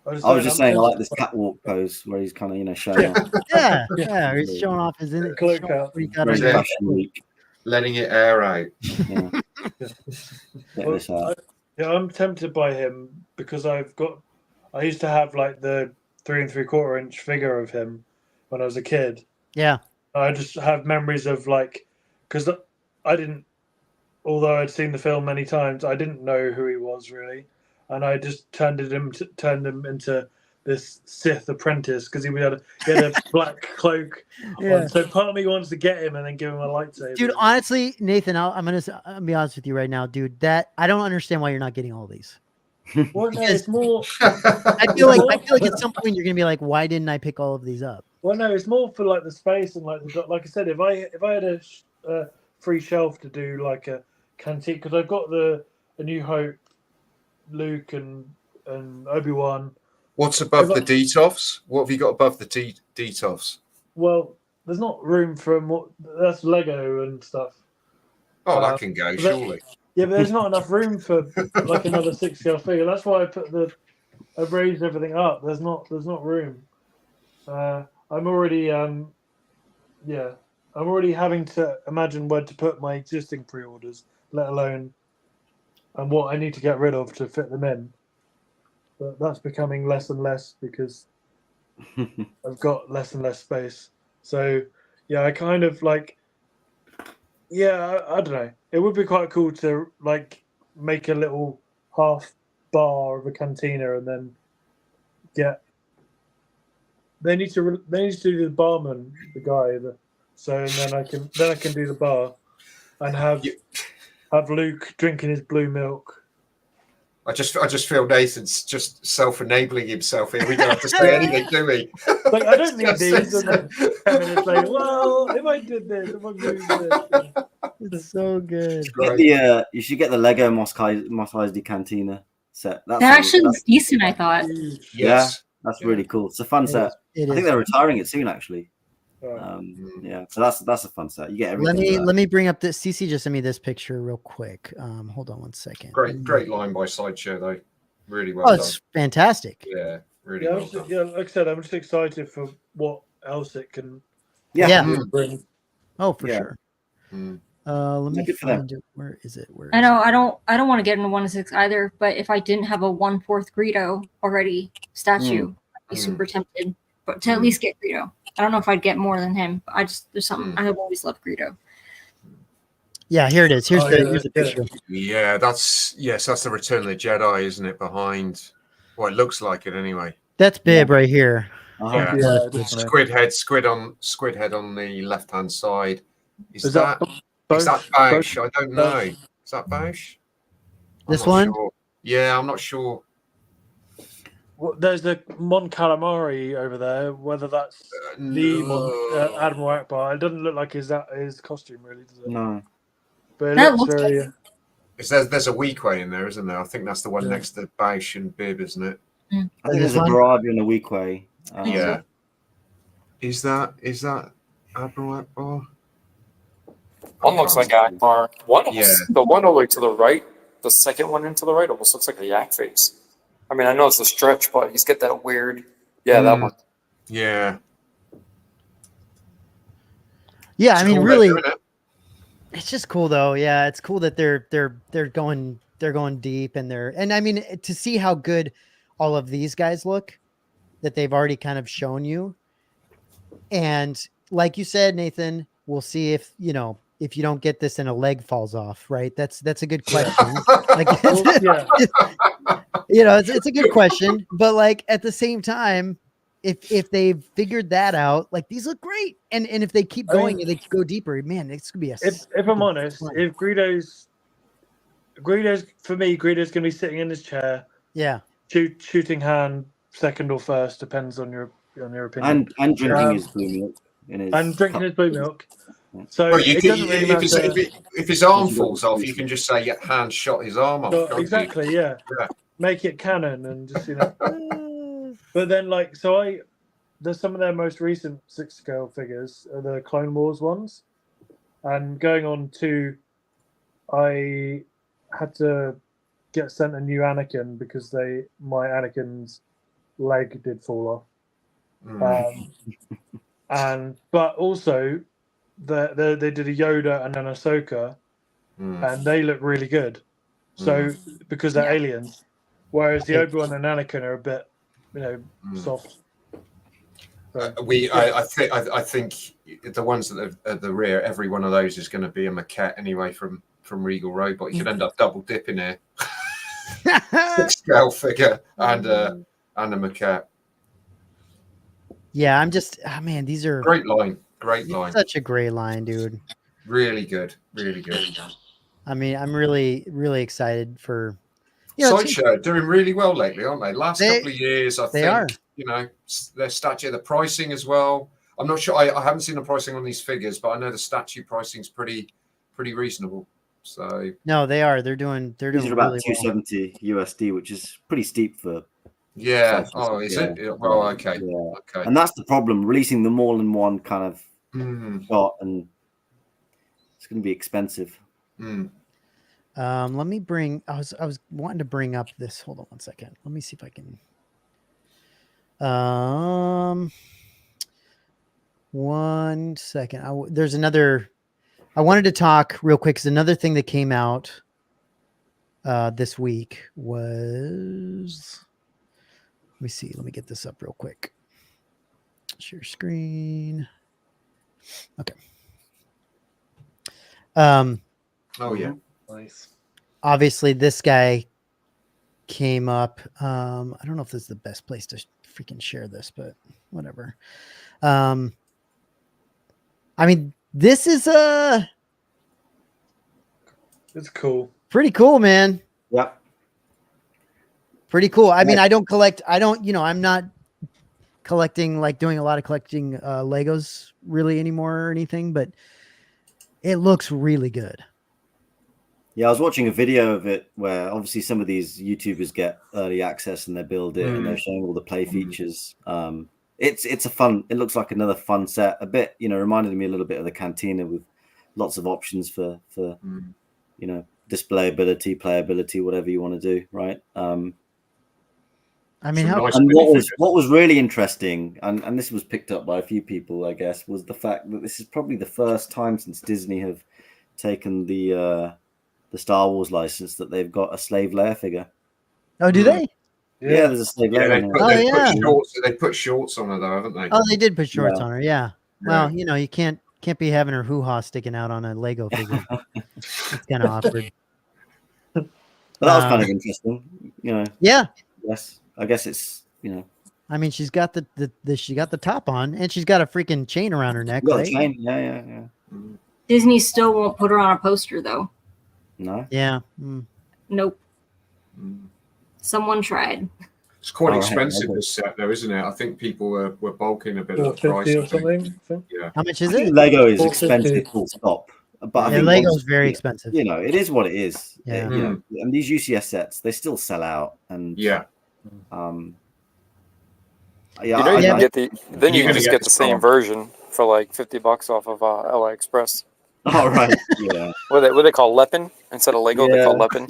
I was just saying, I like this catwalk pose where he's kind of, showing off. Yeah. He's showing off his in Cloak showing off out. what he got Very on his- fashion week. Letting it air out. Yeah. Check Well, this out. I'm tempted by him because I used to have like the 3 3/4 inch figure of him when I was a kid. Yeah. I just have memories of like, because I didn't, although I'd seen the film many times, I didn't know who he was really, and I just turned him into this Sith apprentice because he had a black cloak. Yeah. On. So part of me wants to get him and then give him a lightsaber. Dude, honestly, Nathan, I'm gonna be honest with you right now, dude. That I don't understand why you're not getting all these. Well, no, it's more. I feel like at some point you're gonna be like, why didn't I pick all of these up? Well, no, it's more for like the space and like like I said, if I had a free shelf to do like a canteen, because I've got A New Hope, Luke and Obi-Wan. What's above the Detofs? What have you got above the Detofs? Well, there's not room for more. That's Lego and stuff. Oh, that can go, surely. Yeah, but there's not enough room for like another 6-scale figure. That's why I raised everything up. There's not room. I'm already I'm already having to imagine where to put my existing pre-orders, let alone and what I need to get rid of to fit them in. But that's becoming less and less because I've got less and less space. So yeah, I kind of like. Yeah, I don't know. It would be quite cool to like make a little half bar of a cantina and then get. They need to do the barman, the guy. And then I can do the bar, and have Luke drinking his blue milk. I just feel Nathan's just self-enabling himself here. We don't have to say anything, do we? Like I don't need these. And then 10 minutes later, well, if I did this, if I moved this. It's so good. You should get the Lego Mos Eisley Cantina set. That actually was decent, I thought. Yes. Yeah, that's really cool. It's a fun set. I think they're retiring it soon, actually. Yeah, so that's a fun set. You get everything. Let me bring up this. CC just sent me this picture real quick. Hold on one second. Great line by Sideshow though. Really well done. It's fantastic. Yeah, really well done. Yeah, like I said, I'm just excited for what else it can. Bring. Oh, for sure. Mm. Let me find it. Where is it? I know I don't want to get into 1/6 either, but if I didn't have a 1/4 Greedo already statue, I'd be super tempted. But to at least get Greedo. I don't know if I'd get more than him. But there's something I have always loved Greedo. Yeah, here it is. Here's the picture. Yeah, that's the Return of the Jedi, isn't it? Behind, well, it looks like it anyway. That's Bib right here. Yeah, squid head on the left hand side. Is that Bausch? I don't know. Is that Bausch? This one? Sure. Yeah, I'm not sure. Well, there's the Mon Calamari over there. Whether that's the Admiral Akbar, it doesn't look like his costume, really, does it? No. But it looks very. There's a Weequay in there, isn't there? I think that's the one next to Bausch and Bib, isn't it? I think there's a Barrage and a Weequay. Yeah. Is that Admiral Akbar? One looks like Akbar. The one all the way to the right, the second one into the right, almost looks like a yak face. I mean, I know it's a stretch, but he's got that weird. Yeah, that one. Yeah. Yeah, I mean, really, it's just cool though. Yeah, it's cool that they're going deep and I mean to see how good all of these guys look that they've already kind of shown you. And like you said, Nathan, we'll see if you don't get this and a leg falls off, right? That's a good question. It's a good question, but like at the same time, if they've figured that out, like these look great, and if they keep going and they go deeper, man, it's gonna be if I'm honest, if Greedo's for me, Greedo's gonna be sitting in his chair, shooting hand second or first, depends on your opinion, and drinking his blue milk. His blue milk. So if his arm falls off, you can just say hand shot his arm off. So, exactly, yeah. Make it canon and just But then there's some of their most recent 6-scale figures are the Clone Wars ones, and going on to, I had to get sent a new Anakin because my Anakin's leg did fall Mm. off. But also they did a Yoda and an Ahsoka, and they look really good. So because they're aliens, whereas the Obi-Wan and Anakin are a bit, soft. So, I think the ones that are at the rear, every one of those is going to be a maquette anyway from Regal Robot. You could end up double dipping here. Scale figure and a maquette. Yeah, I'm just man, these are Great line. Such a great line, dude. Really good. Really good. I mean, I'm really, really excited for Sideshow doing really well lately, aren't they? Last couple of years, I think, are. Their statue, the pricing as well. I'm not sure. I haven't seen the pricing on these figures, but I know the statue pricing's pretty reasonable. So no, they are. They're doing. These are about $270 USD, which is pretty steep for. Yeah. Oh, is it? Well, okay. Yeah. Okay. And that's the problem. Releasing them all in one kind of shot, and it's going to be expensive. Let me bring. I was wanting to bring up this. Hold on one second. Let me see if I can. 1 second. There's another. I wanted to talk real quick because another thing that came out this week was. Let me see. Let me get this up real quick. Share screen. Okay. Oh yeah. Nice. Obviously, this guy came up. I don't know if this is the best place to freaking share this, but whatever. I mean, this is it's cool. Pretty cool, man. Yep. Pretty cool. I mean, I'm not collecting, like doing a lot of collecting Legos really anymore or anything, but it looks really good. Yeah, I was watching a video of it where obviously some of these YouTubers get early access and they build it and they're showing all the play features. It's a fun. It looks like another fun set. A bit, reminded me a little bit of the Cantina with lots of options for displayability, playability, whatever you want to do, right? I mean, what was really interesting, and this was picked up by a few people, I guess, was the fact that this is probably the first time since Disney have taken the Star Wars license that they've got a slave Leia figure. Oh, do they? Yeah, there's a slave Leia. They put shorts on her though, haven't they? Oh, they did put shorts on her. Yeah. Well, you can't be having her hoo-ha sticking out on a Lego figure. It's kind of awkward. But that was kind of interesting, Yeah. Yes, I guess it's I mean, she's got the top on, and she's got a freaking chain around her neck, right? Chain. Yeah. Disney still won't put her on a poster though. No. Yeah. Nope. Someone tried. It's quite expensive this set though, isn't it? I think people were balking a bit at the price. Or something. Yeah. How much is it? Lego is expensive, full stop. But I think Lego's very expensive. It is what it is. Yeah. And these UCS sets, they still sell out. And you can get you can just get the same version for like $50 off of AliExpress. Oh right, yeah. What they call Lepin instead of Lego, they call Lepin.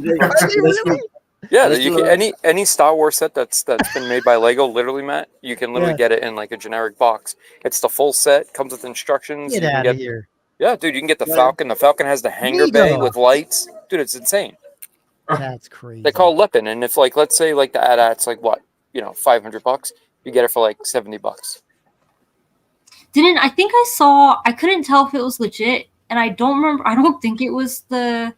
Yeah, you can, any Star Wars set that's been made by Lego, literally, Matt, you can literally get it in like a generic box. It's the full set, comes with instructions. Get out of here. Yeah, dude, you can get the Falcon. The Falcon has the hangar bay with lights. Dude, it's insane. That's crazy. They call Lepin, and if like let's say like the AT-AT's like what, $500, you get it for like $70. I think I couldn't tell if it was legit, and I don't think it was the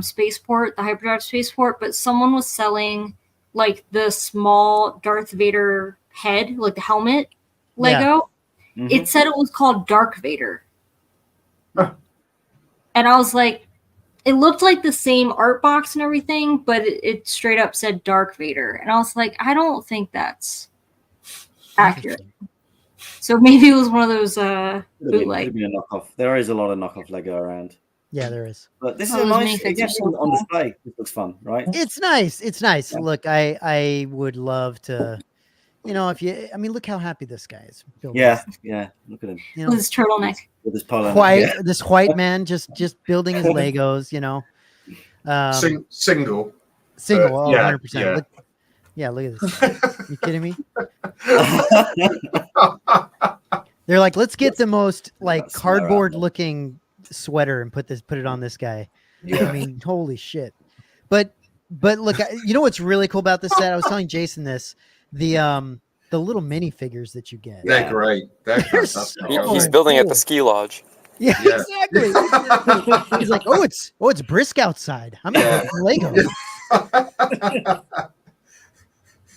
spaceport, the hyperdrive spaceport, but someone was selling like the small Darth Vader head, like the helmet Lego. Yeah. It said it was called Dark Vader. And I was like, it looked like the same art box and everything, but it straight up said Dark Vader. And I was like, I don't think that's accurate. So maybe it was one of those bootleg. Maybe a knockoff. There is a lot of knockoff Lego around. Yeah, there is. But this is a nice on display. This looks fun, right? It's nice. It's nice. Yeah. Look, I would love to, look how happy this guy is. Yeah. Look at him. With his turtleneck. With his polo. This white man just building his Legos, Single. 100%. Yeah, look at this. You kidding me? They're like, let's get the most like That's cardboard looking sweater and put it on this guy. I mean, holy shit. But look, you know what's really cool about this set? I was telling Jason this. The little minifigures that you get. They're great. They're They're fantastic. so He's building at cool. the ski lodge. Yeah, Yeah. exactly. He's like, oh, it's brisk outside. I'm gonna go Lego.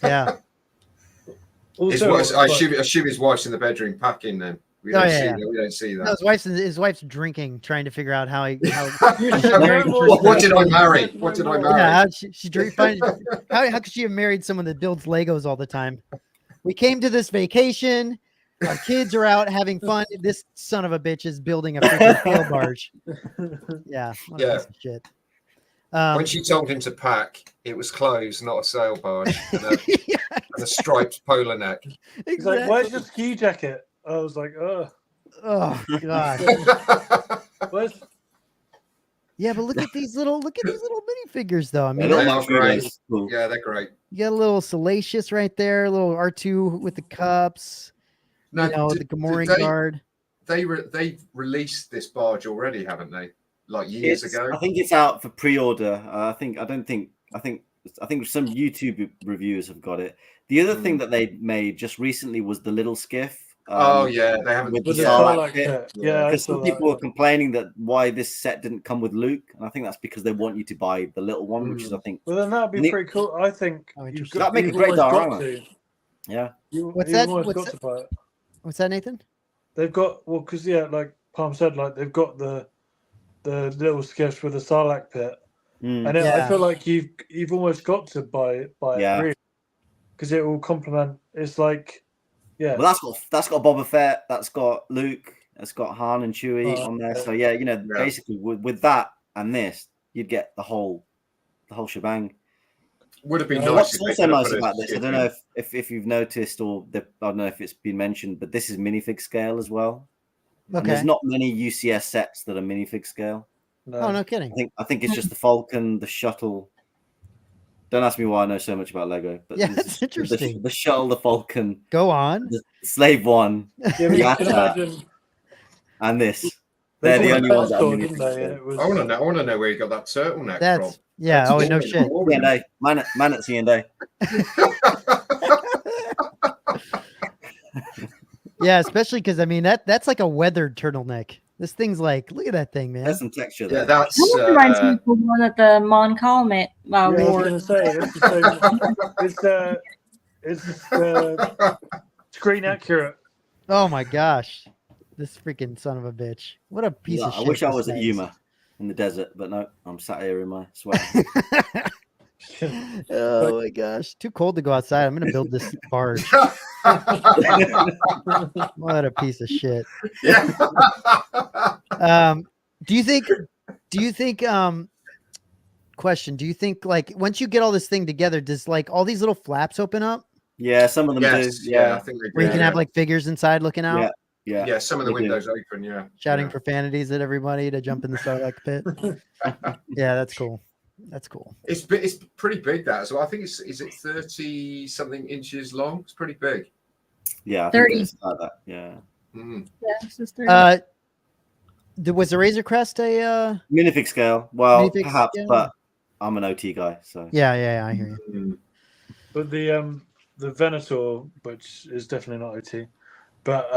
Yeah. His Also, wife, I assume his wife's in the bedroom packing then. We don't see that. We don't see No, that. his wife's drinking, trying to figure out how What did I marry? What did I marry? Yeah, how she how could she have married someone that builds Legos all the time? We came to this vacation. Our kids are out having fun. This son of a bitch is building a freaking sail barge. Yeah, what a piece of shit. When she told him to pack, it was clothes, not a sail barge, and a striped polar neck. He's like, "Where's your ski jacket?" I was like, "Oh, oh god." Where's... Yeah, but look at these little minifigures though. I mean, They are great. Cool. Yeah, they're great. you got a little Salacious right there, a little R2 with the cups. Now, The Gamorrean guard. They released this barge already, haven't they? Like years ago. I think it's out for pre-order. I think some YouTube reviewers have got it. The other thing that they made just recently was the little skiff. Oh yeah, they haven't. With the Yeah, Sarlacc pit. yeah, Because some people were complaining that why this set didn't come with Luke, and I think that's because they want you to buy the little one, which is I think. Well, then that'd be pretty cool. I think That'd make a great diorama. Yeah. What's that? Got to buy it. What's that, Nathan? They've got because like Palm said, like they've got the little skiffs with the Sarlacc pit, and I feel like you've almost got to buy it really, because it will complement. It's like. Yeah. Well, that's got Boba Fett, that's got Luke, that's got Han and Chewie on there. So yeah, basically with that and this, you'd get the whole shebang. Would have been nice. What's also nice about this, I don't know if you've noticed or I don't know if it's been mentioned, but this is minifig scale as well. Okay. And there's not many UCS sets that are minifig scale. No. Oh, no kidding. I think it's just the Falcon, the shuttle. Don't ask me why I know so much about Lego, but yeah, that's interesting. The shuttle, the Falcon. Go on. The Slave One, and this. They're the only ones that are minifig. I want to know where you got that turtleneck from. Yeah. That's no shit. C&A. Man at C&A. Yeah, especially because I mean that's like a weathered turtleneck. This thing's like, look at that thing, man. There's some texture there. Yeah, that's. That reminds me of the one at the Mon Calmet I was wore. going to say it's screen accurate. Oh my gosh, this freaking son of a bitch! What a piece of shit. I wish I this was at thing is. Yuma in the desert, but no, I'm sat here in my sweat. Oh my gosh, too cold to go outside. I'm gonna build this barge. What a piece of shit. Do you think question, do you think like once you get all this thing together, does like all these little flaps open up? Yeah, some of them do. Yeah, I think they do. Where you can have like figures inside looking out? Yeah, some of the windows open, yeah. Shouting profanities at everybody to jump in the Sarlacc pit. Yeah, that's cool. That's cool. It's pretty big, that as well. I think is it 30 something inches long? It's pretty big. Yeah, I 30. think it's like that. Yeah. Yeah, this is 30. Was the Razor Crest a minifig scale? Well, minifig perhaps, scale? but I'm an OT guy, so Yeah, I hear you. But the Venator, which is definitely not OT, but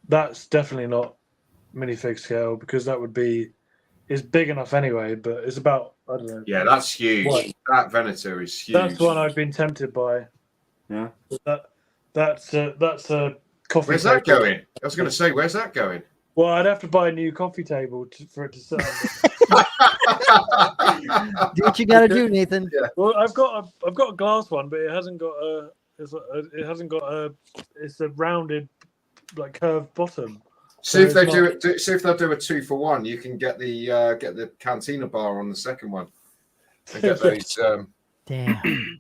that's definitely not minifig scale because that would be it's big enough anyway, but it's about I don't know. Yeah, that's huge. What? That Venator is huge. That's one I've been tempted by. Yeah. That's a coffee. Where's table. that going? I was going to say, where's that going? Well, I'd have to buy a new coffee table for it to sit on. Do what you gotta do, Nathan. Yeah. Well, I've got a glass one, but it hasn't got it's a rounded like curved bottom. See if they do it. See if they'll do a 2-for-1. You can get the Cantina bar on the second one. And get those. Damn.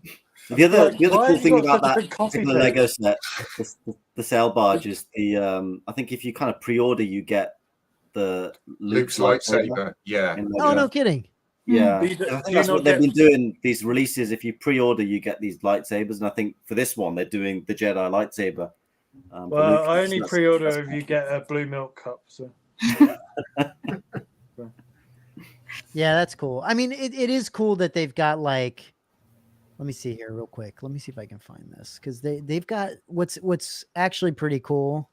The other Why cool have you thing got about such a that big coffee particular table? Lego set, the sail barge is the I think if you kind of pre-order, you get the Luke's lightsaber. Yeah. in Oh, Lego. no kidding. Yeah, But you do- I do think you that's not what they've get- been doing. These releases, if you pre-order, you get these lightsabers, and I think for this one, they're doing the Jedi lightsaber. For Well, Lucas. I only That's pre-order if cool. you get a blue milk cup. So Yeah, that's cool. I mean, it is cool that they've got like, let me see here real quick. Let me see if I can find this because they've got what's actually pretty cool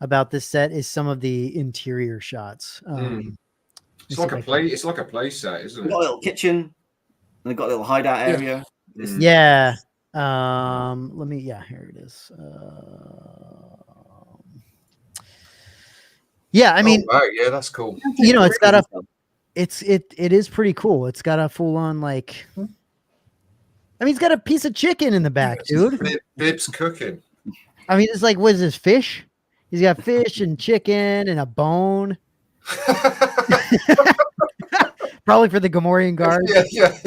about this set is some of the interior shots. It's like a play. It's like a play set, isn't They've it? got a little kitchen, and they've got a little hideout area. Yeah. Let me. Yeah, here it is. Yeah, I mean, oh, wow, yeah, that's cool. you know, it's got a. It is pretty cool. It's got a full on like. I mean, it's got a piece of chicken in the back, dude. Bib's cooking. I mean, it's like, what is this, fish? He's got fish and chicken and a bone. Probably for the Gamorrean guard. Yeah.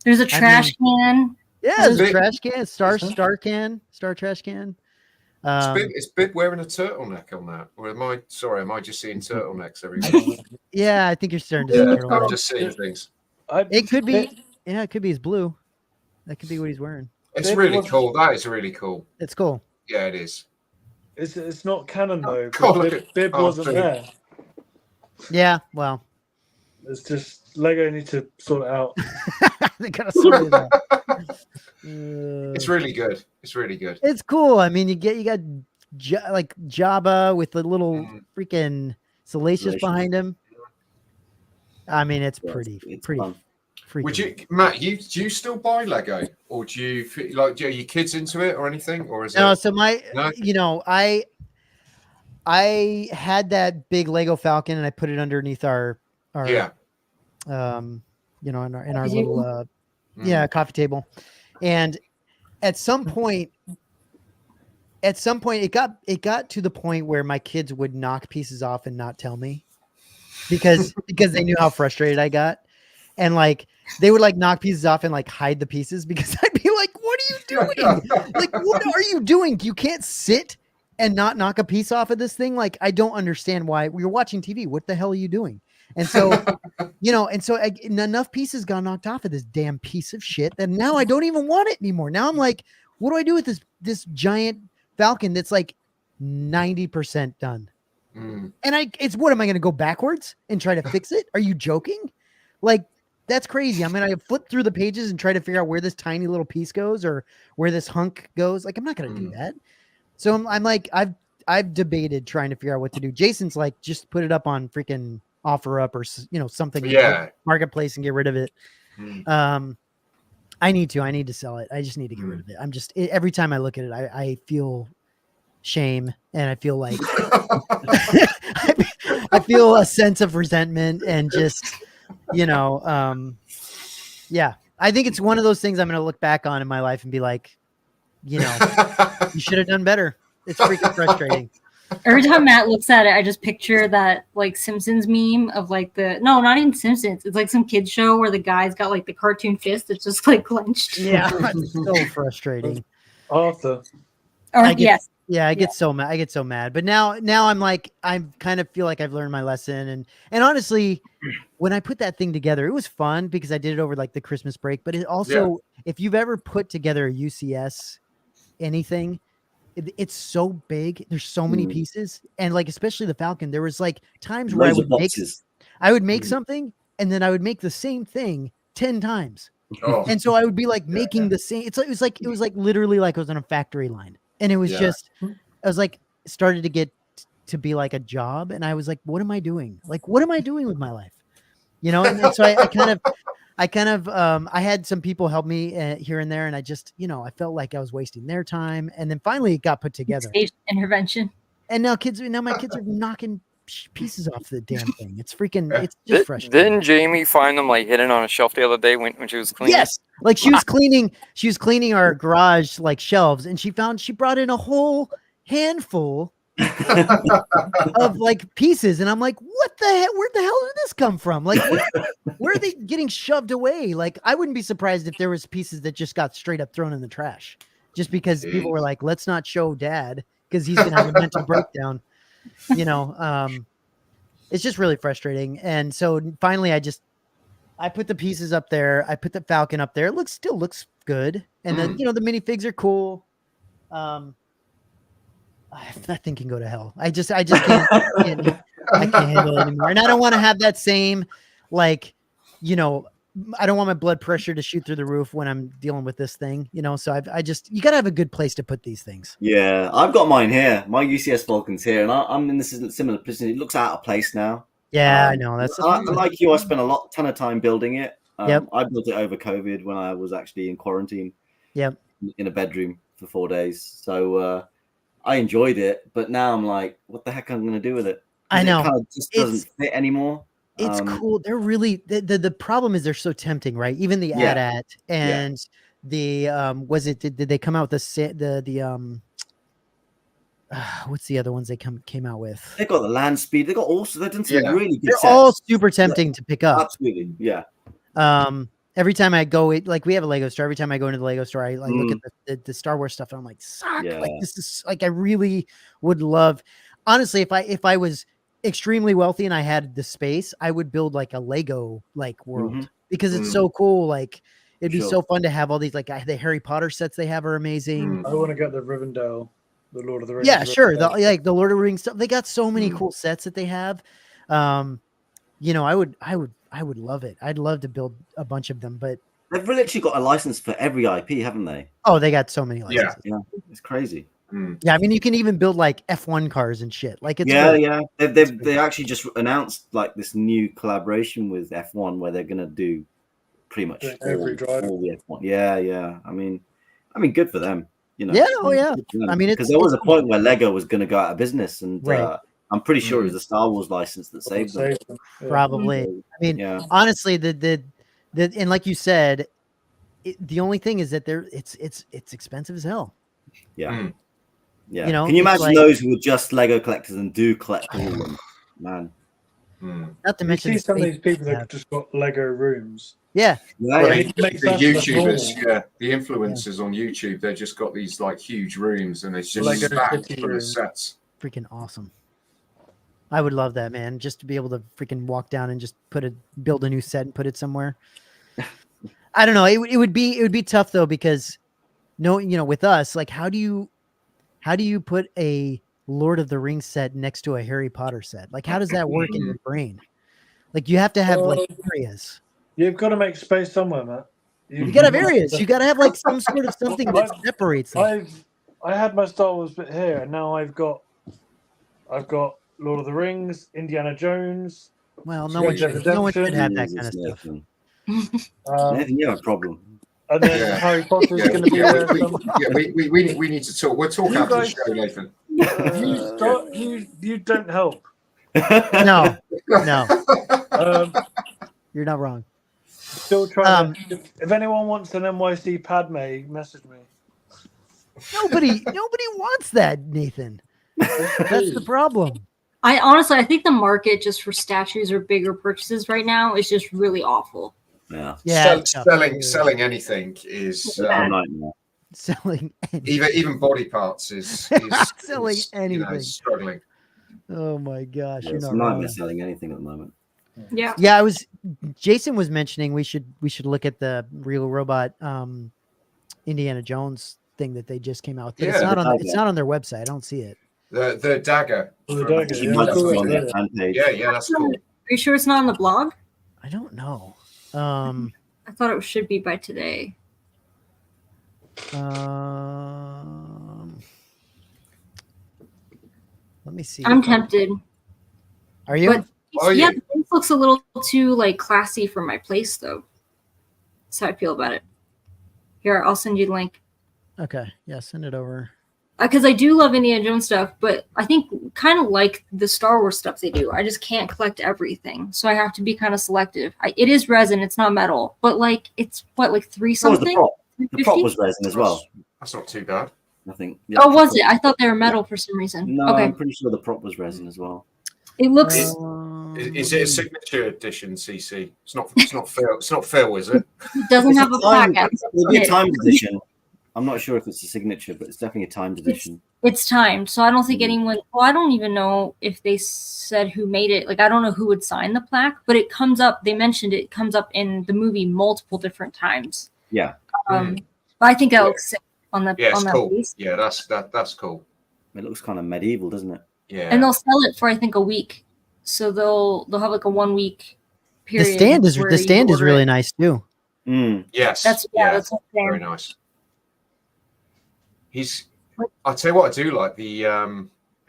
There's a trash can. Yeah, there's a Bib- trash can, star trash can. Is Bib wearing a turtleneck on that? Or am I just seeing turtlenecks everywhere? Yeah, I think you're starting to see Yeah, turtle. I'm just seeing things. It could be, yeah, it could be his blue. That could be what he's wearing. It's Bib really was- cool. That is really cool. It's cool. Yeah, it is. It's not canon though. God, 'cause look Bib, at- Bib oh, wasn't dude. there. Yeah, well, It's just Lego need to sort it out. they gotta sort it out. It's really good. It's really good. It's cool. I mean, you got like Jabba with the little Mm. freaking salacious Salacious. behind him. I mean, it's Yeah, pretty it's pretty fun. freaking. Would you, Matt? Do you still buy Lego, or do you like? Do your kids into it or anything, or is No, it? so my, No? you know, I had that big Lego Falcon and I put it underneath our Yeah. you know, in our Coffee little Mm. coffee table. And at some point it got to the point where my kids would knock pieces off and not tell me because they knew how frustrated I got. And like they would like knock pieces off and like hide the pieces because I'd be like, what are you doing? Like, what are you doing? You can't sit and not knock a piece off of this thing. Like, I don't understand why we're watching TV. What the hell are you doing? And so, you know, enough pieces got knocked off of this damn piece of shit that now I don't even want it anymore. Now I'm like, what do I do with this giant Falcon that's like 90% done? Mm. And what am I going to go backwards and try to fix it? Are you joking? Like, that's crazy. I'm going to flip through the pages and try to figure out where this tiny little piece goes or where this hunk goes. Like, I'm not going to do that. So I'm like, I've debated trying to figure out what to do. Jason's like, just put it up on freaking OfferUp or, you know, something. Yeah. Marketplace and get rid of it. Mm. I need to sell it. I just need to get rid of it. Every time I look at it, I feel shame and I feel like I feel a sense of resentment and just, you know, yeah, I think it's one of those things I'm going to look back on in my life and be like, you know, you should have done better. It's freaking frustrating. Every time Matt looks at it, I just picture that like Simpsons meme of like not even Simpsons. It's like some kids show where the guy's got like the cartoon fist that's just like clenched. Yeah, it's so frustrating. Arthur. Or I get- yes, Yeah, I get so mad. I get so mad. But now I'm like, I kind of feel like I've learned my lesson. And honestly, when I put that thing together, it was fun because I did it over like the Christmas break. But it also, if you've ever put together a UCS anything, it's so big. There's so many pieces, and like especially the Falcon, there was like times where Loads of boxes. I would make something, and then I would make the same thing 10 times. Oh. And so I would be like making the same. It was like literally like I was on a factory line, and it was just I was like started to get to be like a job, and I was like, what am I doing? Like, what am I doing with my life? You know, and so I kind of I had some people help me here and there, and I just, you know, I felt like I was wasting their time, and then finally it got put together. stage intervention. And now my kids are knocking pieces off the damn thing. It's freaking, it's just frustrating. Didn't Jamie find them like hidden on a shelf the other day when she was cleaning? Yes, like she was cleaning our garage like shelves, and she brought in a whole handful of like pieces, and I'm like, what the hell? Where the hell did this come from? Like, where are they getting shoved away? Like, I wouldn't be surprised if there was pieces that just got straight up thrown in the trash, just because people were like, let's not show Dad because he's gonna have a mental breakdown. You know, it's just really frustrating. And so finally, I put the pieces up there. I put the Falcon up there. It still looks good, and then the minifigs are cool. That thing can go to hell. I just can't handle it anymore. And I don't want to have that same, like, I don't want my blood pressure to shoot through the roof when I'm dealing with this thing, So you got to have a good place to put these things. Yeah, I've got mine here. My UCS Falcon's here, and I'm in this similar position. It looks out of place now. Yeah, I know. That's like you. I spent a ton of time building it. Yep. I built it over COVID when I was actually in quarantine. Yep. In a bedroom for 4 days. So I enjoyed it, but now I'm like, what the heck am I going to do with it? I know. It kind of just doesn't fit anymore. It's cool. They're really the problem is they're so tempting, right? Even the AT-AT and the did they come out with the what's the other ones they came out with? They got the land speed. They got they've done some really good They're sets. all super tempting to pick up. Absolutely, yeah. Every time I go, like we have a Lego store. Every time I go into the Lego store, I look at the Star Wars stuff, and I'm like, "Suck!" Yeah. Like this is like I really would love. Honestly, if I was extremely wealthy and I had the space, I would build like a Lego like world because it's so cool. Like it'd be so fun to have all these like the Harry Potter sets they have are amazing. I want to get the Rivendell, the Lord of the Rings. Yeah, sure. The Lord of the Rings stuff. They got so many cool sets that they have. I would love it. I'd love to build a bunch of them, but they've literally got a license for every IP, haven't they? Oh, they got so many licenses. Yeah, it's crazy. Yeah, I mean, you can even build like F1 cars and shit. Like it's They actually just announced like this new collaboration with F1 where they're gonna do pretty much all the F1. Yeah. I mean, good for them. Yeah. Oh yeah. I mean, because there was a point where Lego was going to go out of business, and I'm pretty sure it was the Star Wars license that saved them. Probably. I mean, honestly, the and like you said, the only thing is that it's expensive as hell. Yeah. Yeah. Can you imagine those who are just Lego collectors and do collect all of them? Man. Not to mention some of these people that just got Lego rooms. Yeah. The YouTubers, the influencers on YouTube, they've just got these like huge rooms and it's just stacked full of sets. Freaking awesome. I would love that, man. Just to be able to freaking walk down and just build a new set and put it somewhere. I don't know. It would be tough though, because with us, like how do you put a Lord of the Rings set next to a Harry Potter set? Like how does that work in your brain? Like you have to have like areas. You've got to make space somewhere, Matt. You got to have areas. You got to have like some sort of something that separates them. I had my Star Wars bit here, and now I've got Lord of the Rings, Indiana Jones. Well, no one should have that kind of stuff. Nathan, you have a problem. And then Harry Potter's going to be there. We need to talk. We'll talk after the show, Nathan. You don't help. No. You're not wrong. Still trying. If anyone wants an NYC Padme, message me. Nobody wants that, Nathan. That's the problem. I think the market just for statues or bigger purchases right now is just really awful. Yeah. Selling anything is selling even body parts is selling anything. Struggling. Oh my gosh, it's a nightmare selling anything at the moment. Yeah. Jason was mentioning we should look at the Regal Robot Indiana Jones thing that they just came out. But it's not on their website. I don't see it. The dagger. Yeah, that's cool. Are you sure it's not on the blog? I don't know. I thought it should be by today. Let me see. I'm tempted. Are you? The place looks a little too like classy for my place, though. That's how I feel about it. Here, I'll send you the link. Okay, yeah, send it over. Because I do love Indiana Jones stuff, but I think kind of like the Star Wars stuff they do. I just can't collect everything, so I have to be kind of selective. It is resin, it's not metal, but like it's like $3 something. The prop was resin as well. That's not too bad. I think. Oh, was it? I thought they were metal for some reason. No, okay. I'm pretty sure the prop was resin as well. It looks. Is it a signature edition, CC? It's not Phil, is it? It doesn't have a plaque. It'll be a timed edition. I'm not sure if it's a signature, but it's definitely a timed edition. It's timed, so I don't think Mhm. anyone. Well, I don't even know if they said who made it. Like, I don't know who would sign the plaque, but it comes up. They mentioned it comes up in the movie multiple different times. Yeah. But I think that Yeah. looks sick on the Yeah, on it's that cool. piece. Yeah, that's cool. It looks kind of medieval, doesn't it? Yeah. And they'll sell it for I think a week. So they'll have like a 1 week The period. stand is where the you stand is order really it. nice too. Yes. That's Very very nice. I'll tell you what I do like. He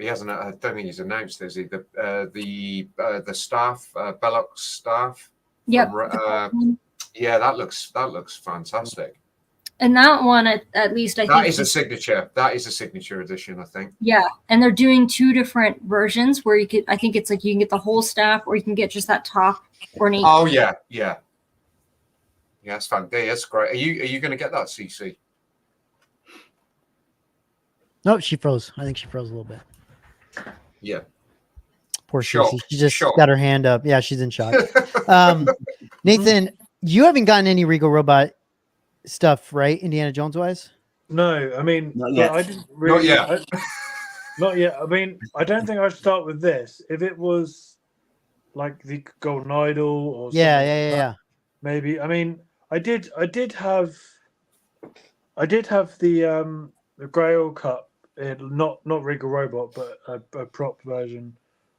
hasn't. I don't think he's announced. Is he the staff, Belloc staff? Yep. Yeah, that looks fantastic. And that one, at least I think That is a signature. That is a signature edition, I think. Yeah, and they're doing 2 different versions where you could. I think it's like you can get the whole staff, or you can get just that top ornate. Oh yeah. That's fantastic. That's great. Are you going to get that, CC? No, she froze. I think she froze a little bit. Yeah. Poor Shock. Stacey. She just Shock. got her hand up. Yeah, she's in shock. Nathan, you haven't gotten any Regal Robot stuff, right? Indiana Jones wise? No, I mean, Not yet. I didn't really. Not yet. Not yet. I mean, I don't think I'd start with this. If it was like the Golden Idol or something like that, Yeah. maybe. I mean, I did have the Grail Cup, not Regal Robot, but a prop version.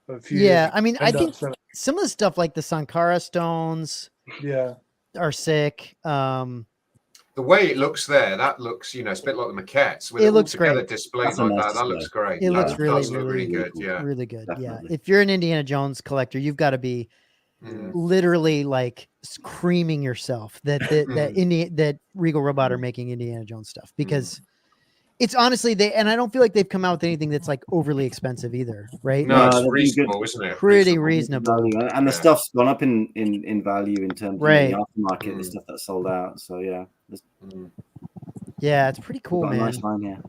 A few years I mean, I end up think selling- some of the stuff like the Sankara stones yeah. are sick. The way it looks there, that looks, it's a bit like the maquettes. With It all looks together great. displayed That's a like nice that. That display. looks great. It That looks really, does look really good. Yeah. really good. Definitely. Yeah. If you're an Indiana Jones collector, you've got to be literally like screaming yourself that that Regal Robot are making Indiana Jones stuff, because it's honestly and I don't feel like they've come out with anything that's like overly expensive either, right? No, Like, it's they're doing reasonable, good. isn't it? pretty reasonable. Value. And the Yeah. stuff's gone up in value in terms of Right. the aftermarket. The stuff that's sold out. So yeah, Yeah, it's pretty cool, got a man. nice line here.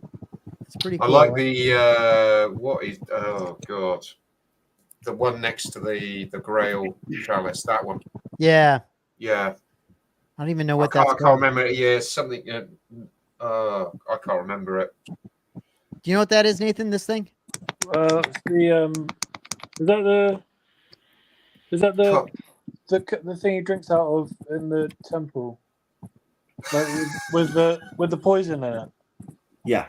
It's pretty I cool. like the oh god, the one next to the Grail chalice. That one. Yeah. Yeah. I don't even know I what can't that's called. remember it. Yeah, something. I can't remember it. Do you know what that is, Nathan? This thing? Is that the thing he drinks out of in the temple, like with the poison in it? Yeah.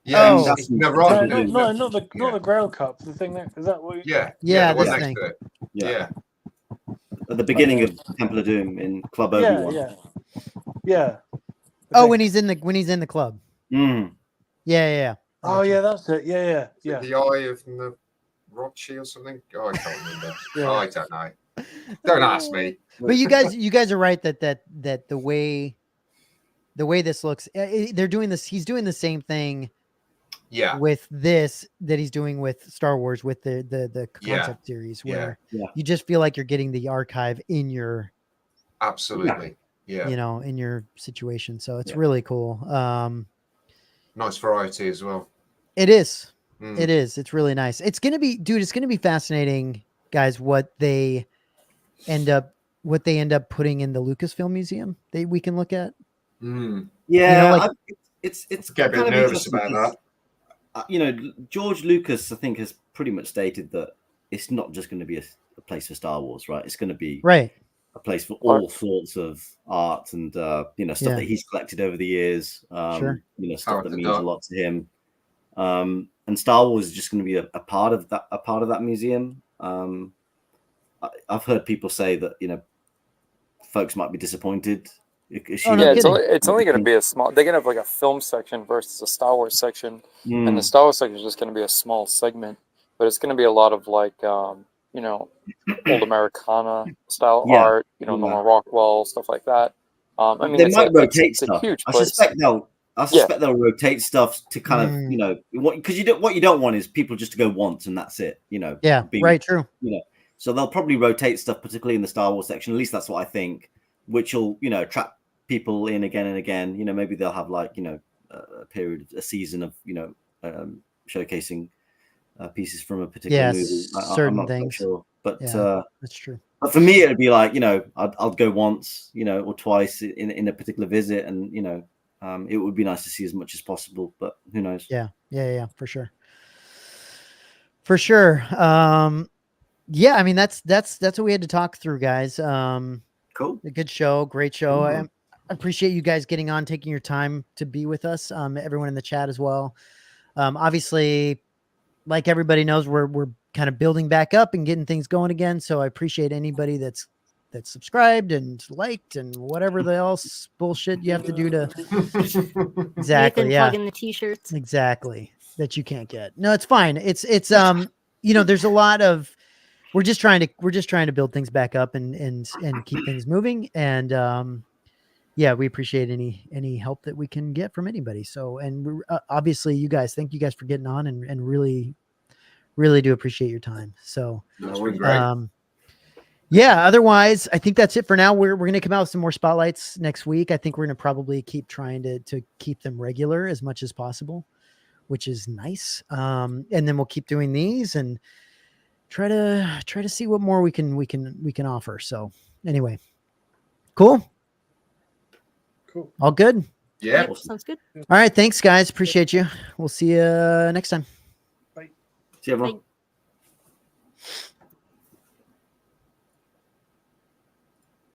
Yeah, Oh. it's No, rather not the Grail Cup. The thing that is that what? Yeah, Yeah, the one this next thing. to it. Yeah. Yeah. At the beginning of Temple of Doom in Club Obi-Wan. Yeah. Oh, when he's in the club. Mm. Yeah. Oh yeah, that's it. Yeah. The Eye of the Rochi or something. Oh, I can't remember. Yeah. Oh, I don't know. Don't ask me. But you guys are right that the way this looks, they're doing this. He's doing the same thing. Yeah. With this that he's doing with Star Wars with the concept series, where you just feel like you're getting the archive in your Absolutely. Yeah. in your situation. So it's really cool. Nice variety as well. It is. Mm. It is. It's really nice. It's gonna be fascinating, guys, what they end up putting in the Lucasfilm Museum that we can look at. Mm. Yeah, it's Get a bit kind of nervous interesting about because, that. George Lucas, I think, has pretty much stated that it's not just going to be a place for Star Wars, right? It's going to be right. a place for all sorts of art and stuff that he's collected over the years. Sure. Stuff that means a lot to him. And Star Wars is just going to be a part of that museum. I've heard people say that folks might be disappointed. It's only going to be a small. They're going to have like a film section versus a Star Wars section, and the Star Wars section is just going to be a small segment. But it's going to be a lot of like old Americana style art, Norman Rockwell, stuff like that. I mean, they might rotate stuff. Huge I place. suspect they'll rotate stuff to kind of because what you don't want is people just to go once and that's it. Right. True. So they'll probably rotate stuff, particularly in the Star Wars section. At least that's what I think, which will attract people in again and again. Maybe they'll have like a season of showcasing pieces from a particular movie. Certain I'm not things. quite sure, but that's true. But for me, it'd be like I'll go once, or twice in a particular visit, and It would be nice to see as much as possible, but who knows? Yeah, for sure. For sure. Yeah, I mean that's what we had to talk through, guys. Cool. A good show, great show. I appreciate you guys getting on, taking your time to be with us. Everyone in the chat as well. Obviously, like everybody knows, we're kind of building back up and getting things going again. So I appreciate anybody that's subscribed and liked and whatever the else bullshit you have to do to exactly Nathan plugging the t-shirts. exactly that you can't get. No, it's fine. It's you know, there's a lot of we're just trying to build things back up and keep things moving. And yeah, we appreciate any help that we can get from anybody. So, and we're, obviously you guys, thank you guys for getting on and really do appreciate your time. So, That's been great. Yeah, otherwise, I think that's it for now. We're going to come out with some more spotlights next week. I think we're going to probably keep trying to keep them regular as much as possible, which is nice. And then we'll keep doing these and try to see what more we can offer. So anyway, cool. All good. Yeah. Yep, sounds good. All right. Thanks, guys. Appreciate you. We'll see you next time. See you, everyone. Bye.